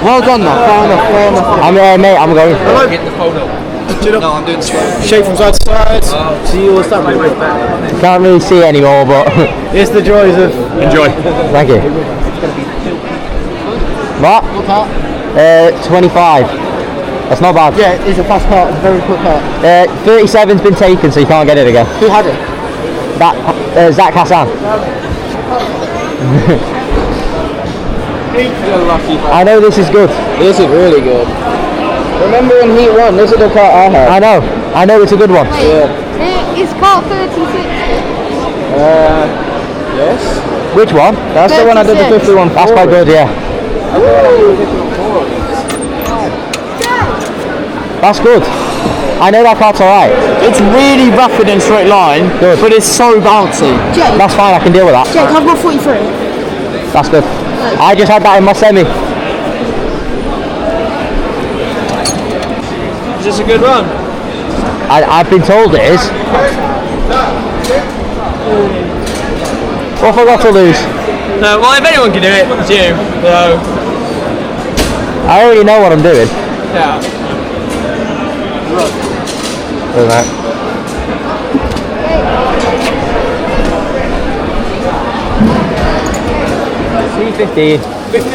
Well done, though. Fair enough. Fair enough. Mate, I'm going. Get the photo. No, I'm doing the square. Shake from side to side. See you. What's that? Can't really see anymore, but it's the joys of. Enjoy. Thank you. What? 25. That's not bad. Yeah, it's a fast kart. It's a very quick kart. 37's been taken, so you can't get it again. Who had it? That Zach Hassan. I know this is good. This is really good. Remember in Heat 1, this is the kart I had. I know it's a good one. It's kart 36. Yes. Which one? That's the one I did the 51 for. That's quite good, yeah. That's good. I know that kart's alright. It's really rapid in straight line, good, but it's so bouncy. Jake, that's fine, I can deal with that. Jake, I've got 43. That's good. I just had that in my semi. Is this a good run? I've been told it is. What have I got to lose? No, well, if anyone can do it, it's you. So. I already know what I'm doing. Yeah. Look at that. C15. 15.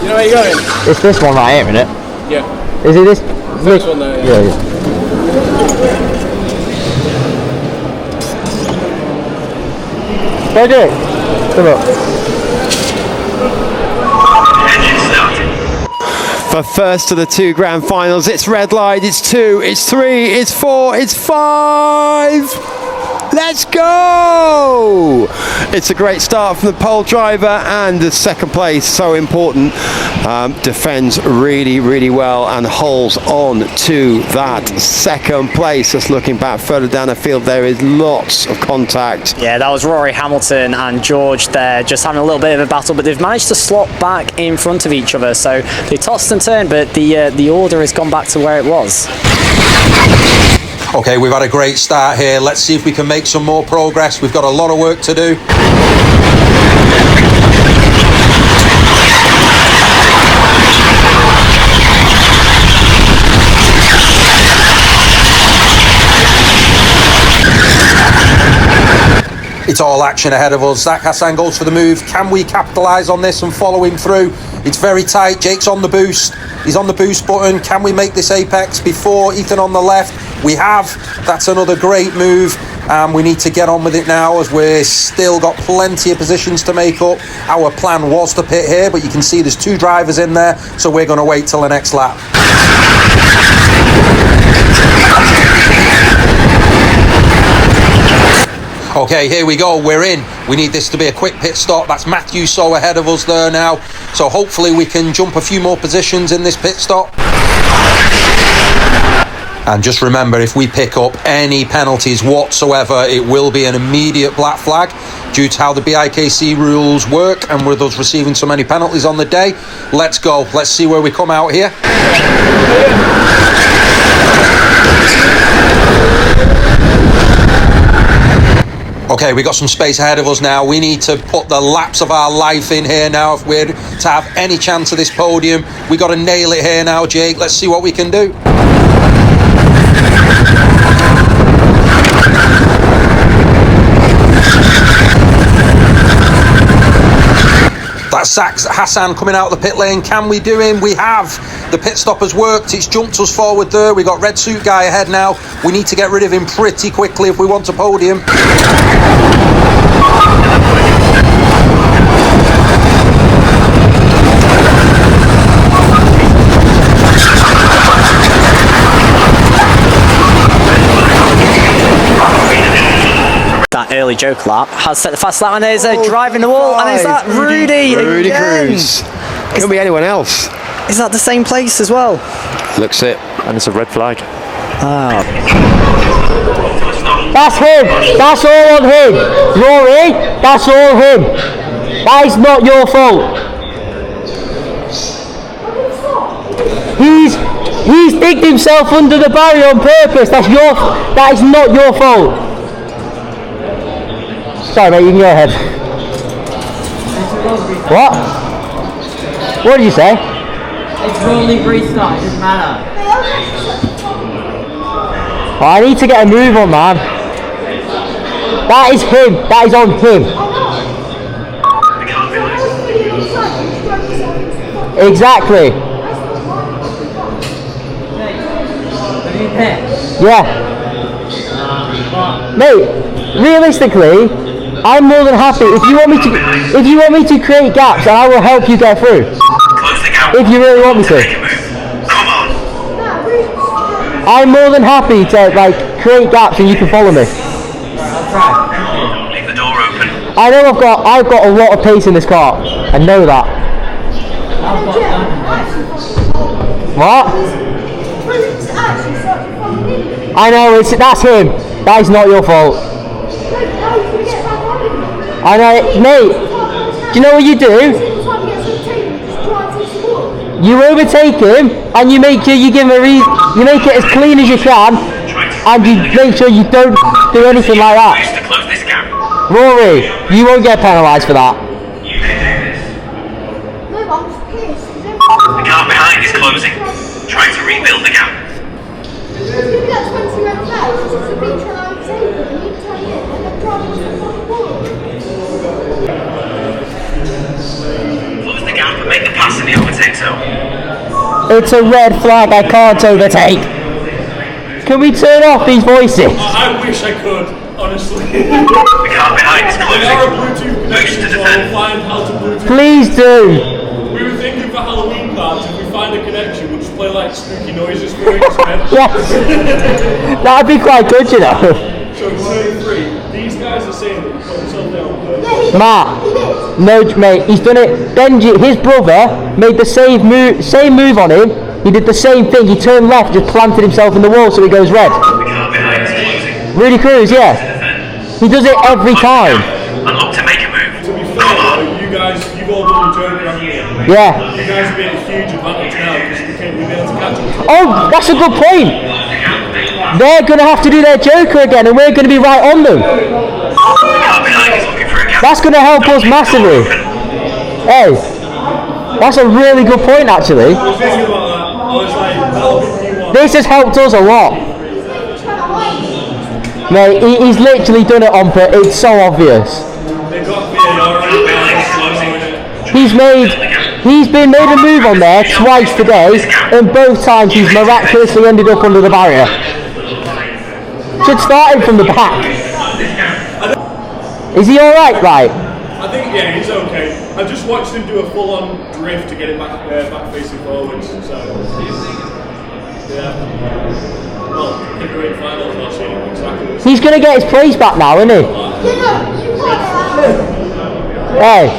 You know where you're going? It's this one right here, isn't it? Yeah. Is it this? This one there, yeah. Yeah. Go do it. Come up. For first of the 2 grand finals, it's red light, it's 2, it's 3, it's 4, it's 5. Let's go! It's a great start from the pole driver, and the second place, so important, defends really, really well and holds on to that second place. Just looking back further down the field, there is lots of contact. Yeah, that was Rory Hamilton and George there, just having a little bit of a battle, but they've managed to slot back in front of each other. So they tossed and turned, but the order has gone back to where it was. Okay, we've had a great start here. Let's see if we can make some more progress. We've got a lot of work to do. It's all action ahead of us. Zach Hassan goes for the move. Can we capitalise on this and follow him through? It's very tight. Jake's on the boost. He's on the boost button. Can we make this apex before Ethan on the left? We have. That's another great move. We need to get on with it now, as we're still got plenty of positions to make up. Our plan was to pit here, but you can see there's 2 drivers in there, so we're going to wait till the next lap. Okay, here we go, we're in. We need this to be a quick pit stop. That's Matthew So ahead of us there now. So hopefully we can jump a few more positions in this pit stop. And just remember, if we pick up any penalties whatsoever, it will be an immediate black flag due to how the Bikc rules work, and with us receiving so many penalties on the day. Let's go, let's see where we come out here. Okay, we got some space ahead of us now. We need to put the laps of our life in here now if we're to have any chance of this podium. We got to nail it here now, Jake. Let's see what we can do. That's Zach Hassan coming out of the pit lane. Can we do him? We have. The pit stop has worked. It's jumped us forward there. We got red suit guy ahead now. We need to get rid of him pretty quickly if we want a podium. That early joke lap has set the fast lap, and there's a drive in the wall, and is that Rudy again? Cruz. Could be anyone else. Is that the same place as well? Looks it. And it's a red flag. Ah. That's him. That's all on him. Rory, that's all him. That is not your fault. He's digged himself under the barrier on purpose. That is not your fault. Sorry mate, you can go ahead. What? What did you say? It's rolling restart, it doesn't matter. Oh, I need to get a move on, man. That is him. That is on him. Exactly. Yeah. Mate, realistically, I'm more than happy if you want me to create gaps, and I will help you get through. If you really want me to. I'm more than happy to like create gaps and you can follow me. Leave the door open. I know I've got a lot of pace in this car. I know that. What? I know that's him. That is not your fault. I know, mate. Do you know what you do? You overtake him and you make sure you give him you make it as clean as you can, and you make sure you don't do anything like that. Rory, you won't get penalised for that. The car behind is closing. Try to rebuild the gap. Close the gap and make the pass in the overtake zone. It's a red flag, I can't overtake. Can we turn off these voices? I wish I could, honestly. The car behind is closing. Boost to defend. Please do. We were thinking for Halloween cards, if we find a connection, we'll just play like spooky noises for it instead. Yes. That'd be quite good, you know. So, 3, these guys are saying that you put yourself down. Matt, no, mate, he's done it. Benji, his brother, made the same move on him. He did the same thing. He turned left, just planted himself in the wall so he goes red. Rudy Cruz, yeah. He does it every time. And look to make a move. To be fair, you guys, you've all done the Joker, haven't you? Yeah. You guys have been a huge advantage now because we've been able to catch up. Oh, that's a good point. They're going to have to do their Joker again and we're going to be right on them. That's going to help us massively. Hey, that's a really good point actually. This has helped us a lot. Mate, he's literally done it on purpose. It's so obvious. He's been made a move on there twice today, and both times he's miraculously ended up under the barrier. Should start him from the back. Is he alright, right? I think, yeah, he's okay. I just watched him do a full-on drift to get it back facing forwards, so... Yeah. Well, heavyweight finals last year, exactly. He's going to get his place back now, isn't he? Hey.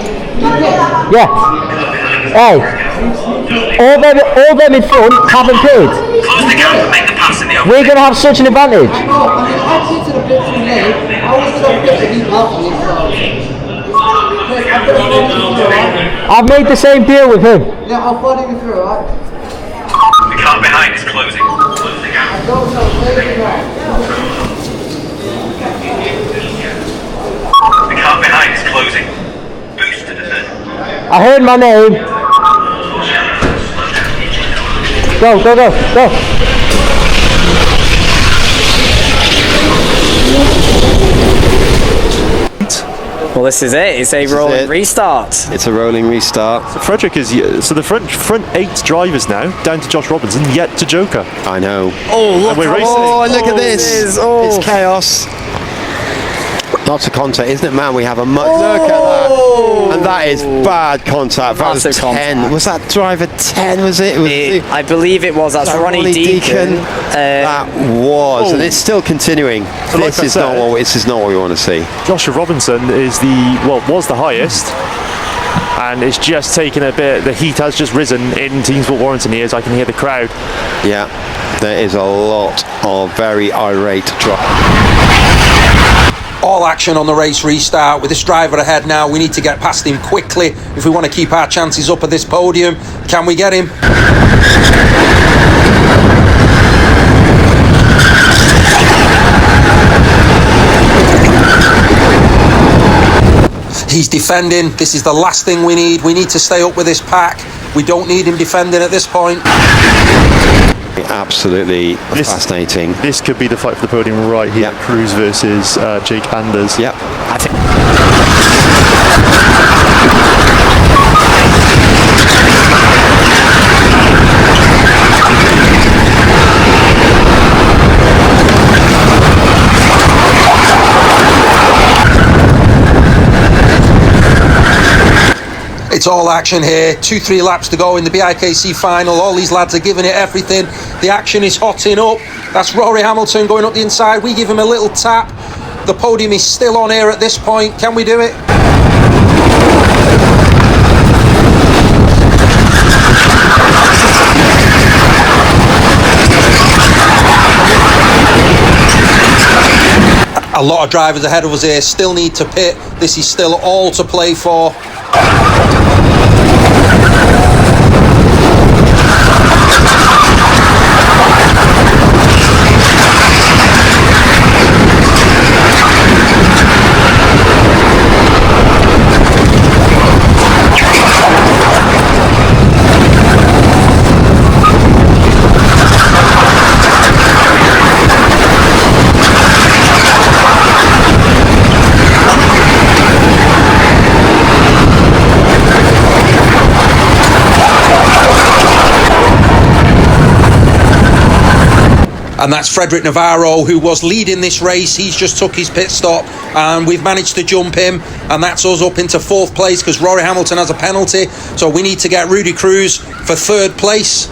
Yeah. Hey. All them in front haven't paid. Close the gap and make the pass in the We're going to have such an advantage. I've made the same deal with him. The car behind is closing. Close the gap. The car behind is closing. Boost to defend. I heard my name. Go. Well, this is it. It's a rolling restart. It's a rolling restart. So Frederick is so the front 8 drivers now down to Josh Robinson, yet to Joker. I know. Oh, look! And we're racing. Oh, look at this! It's chaos. Lots of contact, isn't it, man? We have a look at that, and that is bad contact. That was 10. Contact. Was that driver 10? Was it? I believe it was. That's Ronnie Deacon. That was, and it's still continuing. This is not what we want to see. Joshua Robinson is was the highest, and it's just taken a bit. The heat has just risen in Teamsport Warrington here, as I can hear the crowd. Yeah, there is a lot of very irate drivers. All action on the race restart with this driver ahead now. We need to get past him quickly if we want to keep our chances up at this podium. Can we get him? He's defending. This is the last thing we need. We need to stay up with this pack. We don't need him defending at this point. Absolutely fascinating. This could be the fight for the podium right here. Yep. Cruz versus Jake Anders. Yep. I think. It's all action here. 2-3 laps to go in the BIKC final. All these lads are giving it everything. The action is hotting up. That's Rory Hamilton going up the inside. We give him a little tap. The podium is still on here at this point. Can we do it? A lot of drivers ahead of us here still need to pit. This is still all to play for. And that's Frederick Navarro, who was leading this race. He's just took his pit stop and we've managed to jump him, and that's us up into 4th place because Rory Hamilton has a penalty, so we need to get Rudy Cruz for 3rd place.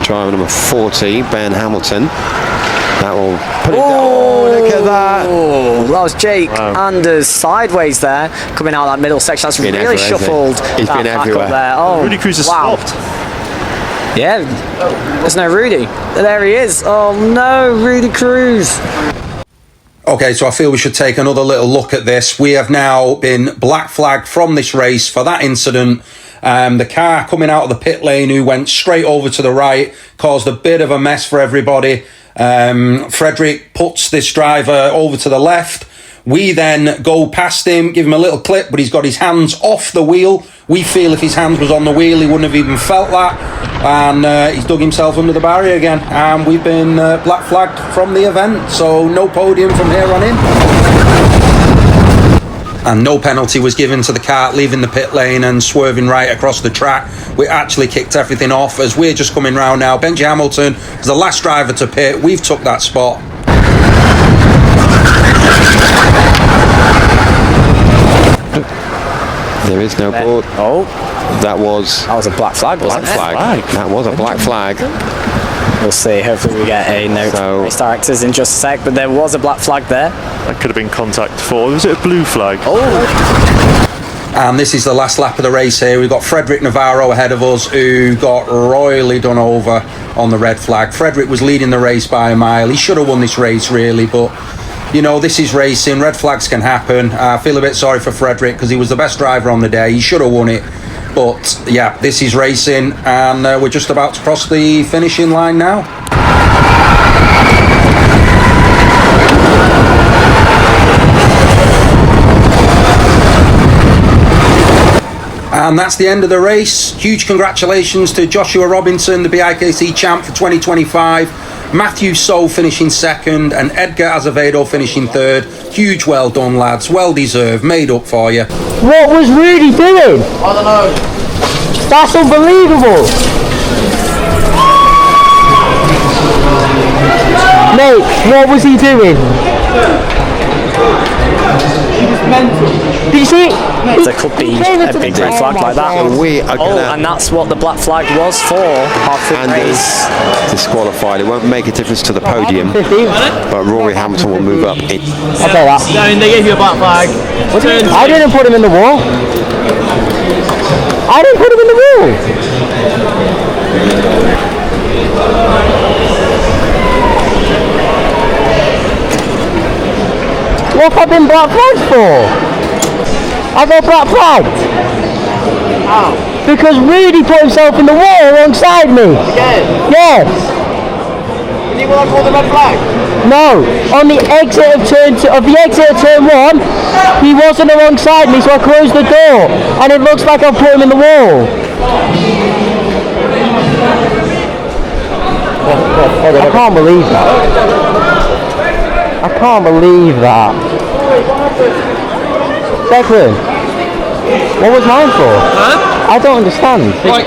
Driver number 40, Ben Hamilton. That will put it down. Oh, look at that. Oh, that was Jake Anders sideways there, coming out of that middle section. That's really shuffled. He's been everywhere. There. Oh, Rudy Cruz has stopped. Yeah, there's no Rudy. There he is. Oh no, Rudy Cruz. Okay, so I feel we should take another little look at this. We have now been black flagged from this race for that incident. The car coming out of the pit lane who went straight over to the right caused a bit of a mess for everybody. Frederick puts this driver over to the left. We then go past him, give him a little clip, but he's got his hands off the wheel. We feel if his hands was on the wheel, he wouldn't have even felt that. And he's dug himself under the barrier again. And we've been black flagged from the event, so no podium from here on in. And no penalty was given to the kart leaving the pit lane and swerving right across the track. We actually kicked everything off as we're just coming round now. Benji Hamilton is the last driver to pit. We've took that spot. There is no board. Oh, that was a black flag, wasn't it? That was a black flag. We'll see. Hopefully, we get a note from race directors in just a sec. But there was a black flag there. That could have been contact for. Was it a blue flag? Oh. And this is the last lap of the race here. We've got Frederick Navarro ahead of us, who got royally done over on the red flag. Frederick was leading the race by a mile. He should have won this race, really, but you know, this is racing. Red flags can happen. I feel a bit sorry for Frederick because he was the best driver on the day. He should have won it. But yeah, this is racing, and we're just about to cross the finishing line now. And that's the end of the race. Huge congratulations to Joshua Robinson, the BIKC champ for 2025. Matthew So finishing 2nd and Edgar Azevedo finishing 3rd. Huge well done, lads. Well deserved. Made up for you. What was Rudy doing? I don't know. That's unbelievable. Mate, what was he doing? He was mental. Did you see? There could be a big red flag like that. And that's what the black flag was for. And is disqualified. It won't make a difference to the podium, but Rory Hamilton will move up. I'll take that. I mean, they gave you a black flag. I didn't put him in the wall. I didn't put him in the wall. What have I been black flagged for? I got black flagged. How? Because Rudy put himself in the wall alongside me. Again? Yes. Did you want to call the red flag? No. On the exit of turn 1, he wasn't alongside me, so I closed the door, and it looks like I've put him in the wall. I can't believe that. I can't believe that. Declan, what was mine for? Huh? I don't understand. Like,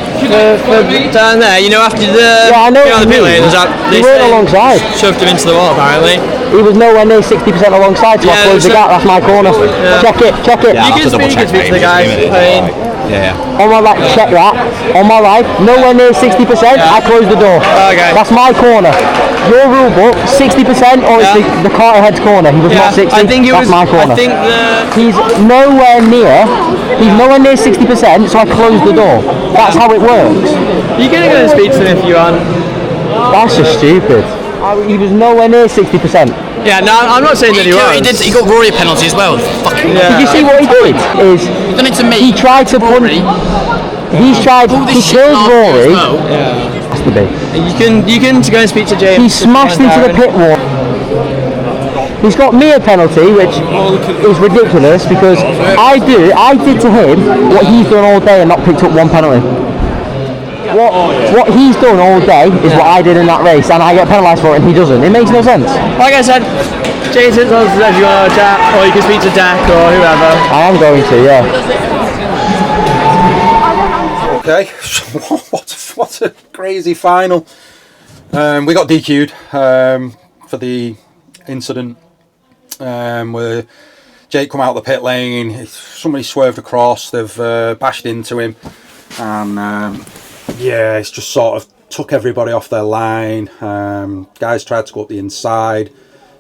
down there, you know, after the I know the pit lane, you weren't alongside. Shoved him into the wall, apparently. He was nowhere near 60% alongside, so I closed the gap. That's my corner. Check it. You can speak to the guys. On my right, check that. On my right, nowhere near 60%. I closed the door. Okay. That's my corner. Your rule book, 60%, or it's the Carter head's corner. He was not 60. I think That's my corner. He's nowhere near 60%, so I closed the door. That's how it works. You can go and speak to him if you want. That's just stupid. He was nowhere near 60%. Yeah, no, I'm not saying that he was. He got Rory a penalty as well. Fucking Did you see what he did? Done it to me. He tried to punch. He killed Rory. That's the big. You can go and speak to James. He smashed into the pit wall. He's got me a penalty, which is ridiculous because I did to him what he's done all day and not picked up one penalty. What he's done all day is what I did in that race, and I get penalised for it, and he doesn't. It makes no sense. Like I said, Jason says if you want to chat, or you can speak to Jack or whoever. I am going to, yeah. Okay, what a crazy final. We got DQ'd for the incident where Jake come out of the pit lane. Somebody swerved across. They've bashed into him, and yeah, it's just sort of took everybody off their line. Guys tried to go up the inside.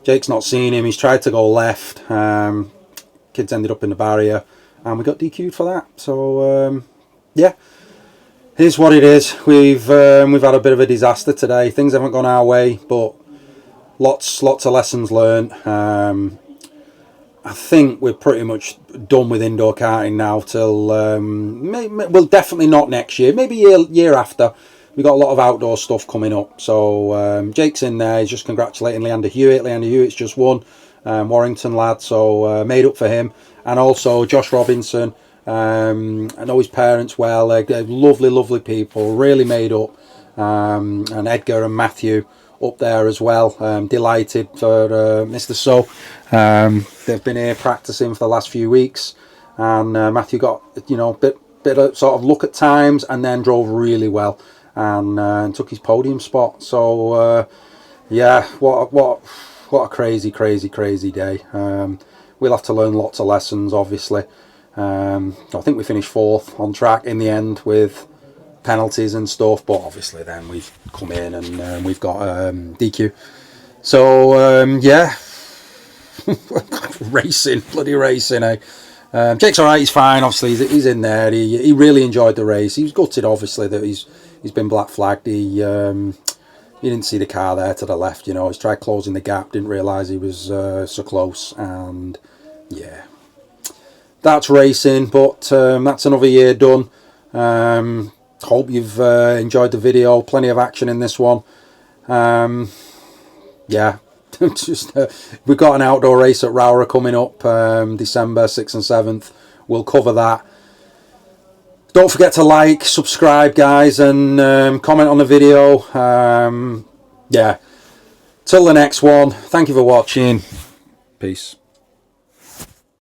Jake's not seen him. He's tried to go left. Kids ended up in the barrier, and we got DQ'd for that. So yeah, here's what it is. We've had a bit of a disaster today. Things haven't gone our way, but lots of lessons learned. I think we're pretty much done with indoor karting now till well, definitely not next year, maybe year after. We've got a lot of outdoor stuff coming up. So Jake's in there. He's just congratulating Leander Hewitt. Leander Hewitt's just won, Warrington lad, so made up for him. And also Josh Robinson. I know his parents well. They're lovely people, really made up. And Edgar and Matthew up there as well. Delighted for Mr. So. They've been here practicing for the last few weeks, and Matthew got bit of sort of look at times, and then drove really well, and took his podium spot. So yeah, what a crazy day. We'll have to learn lots of lessons, obviously. I think we finished 4th on track in the end with penalties and stuff, but obviously then we've come in and we've got DQ. So yeah. Bloody racing, eh? Jake's alright, he's fine, obviously he's in there. He really enjoyed the race. He was gutted, obviously, that he's been black flagged. He didn't see the car there to the left, he's tried closing the gap, didn't realise he was so close, and yeah, that's racing. But that's another year done. Hope you've enjoyed the video. Plenty of action in this one. Yeah. We've got an outdoor race at Rowra coming up, December 6th and 7th. We'll cover that. Don't forget to like, subscribe, guys, and comment on the video. Yeah. Till the next one. Thank you for watching. Peace.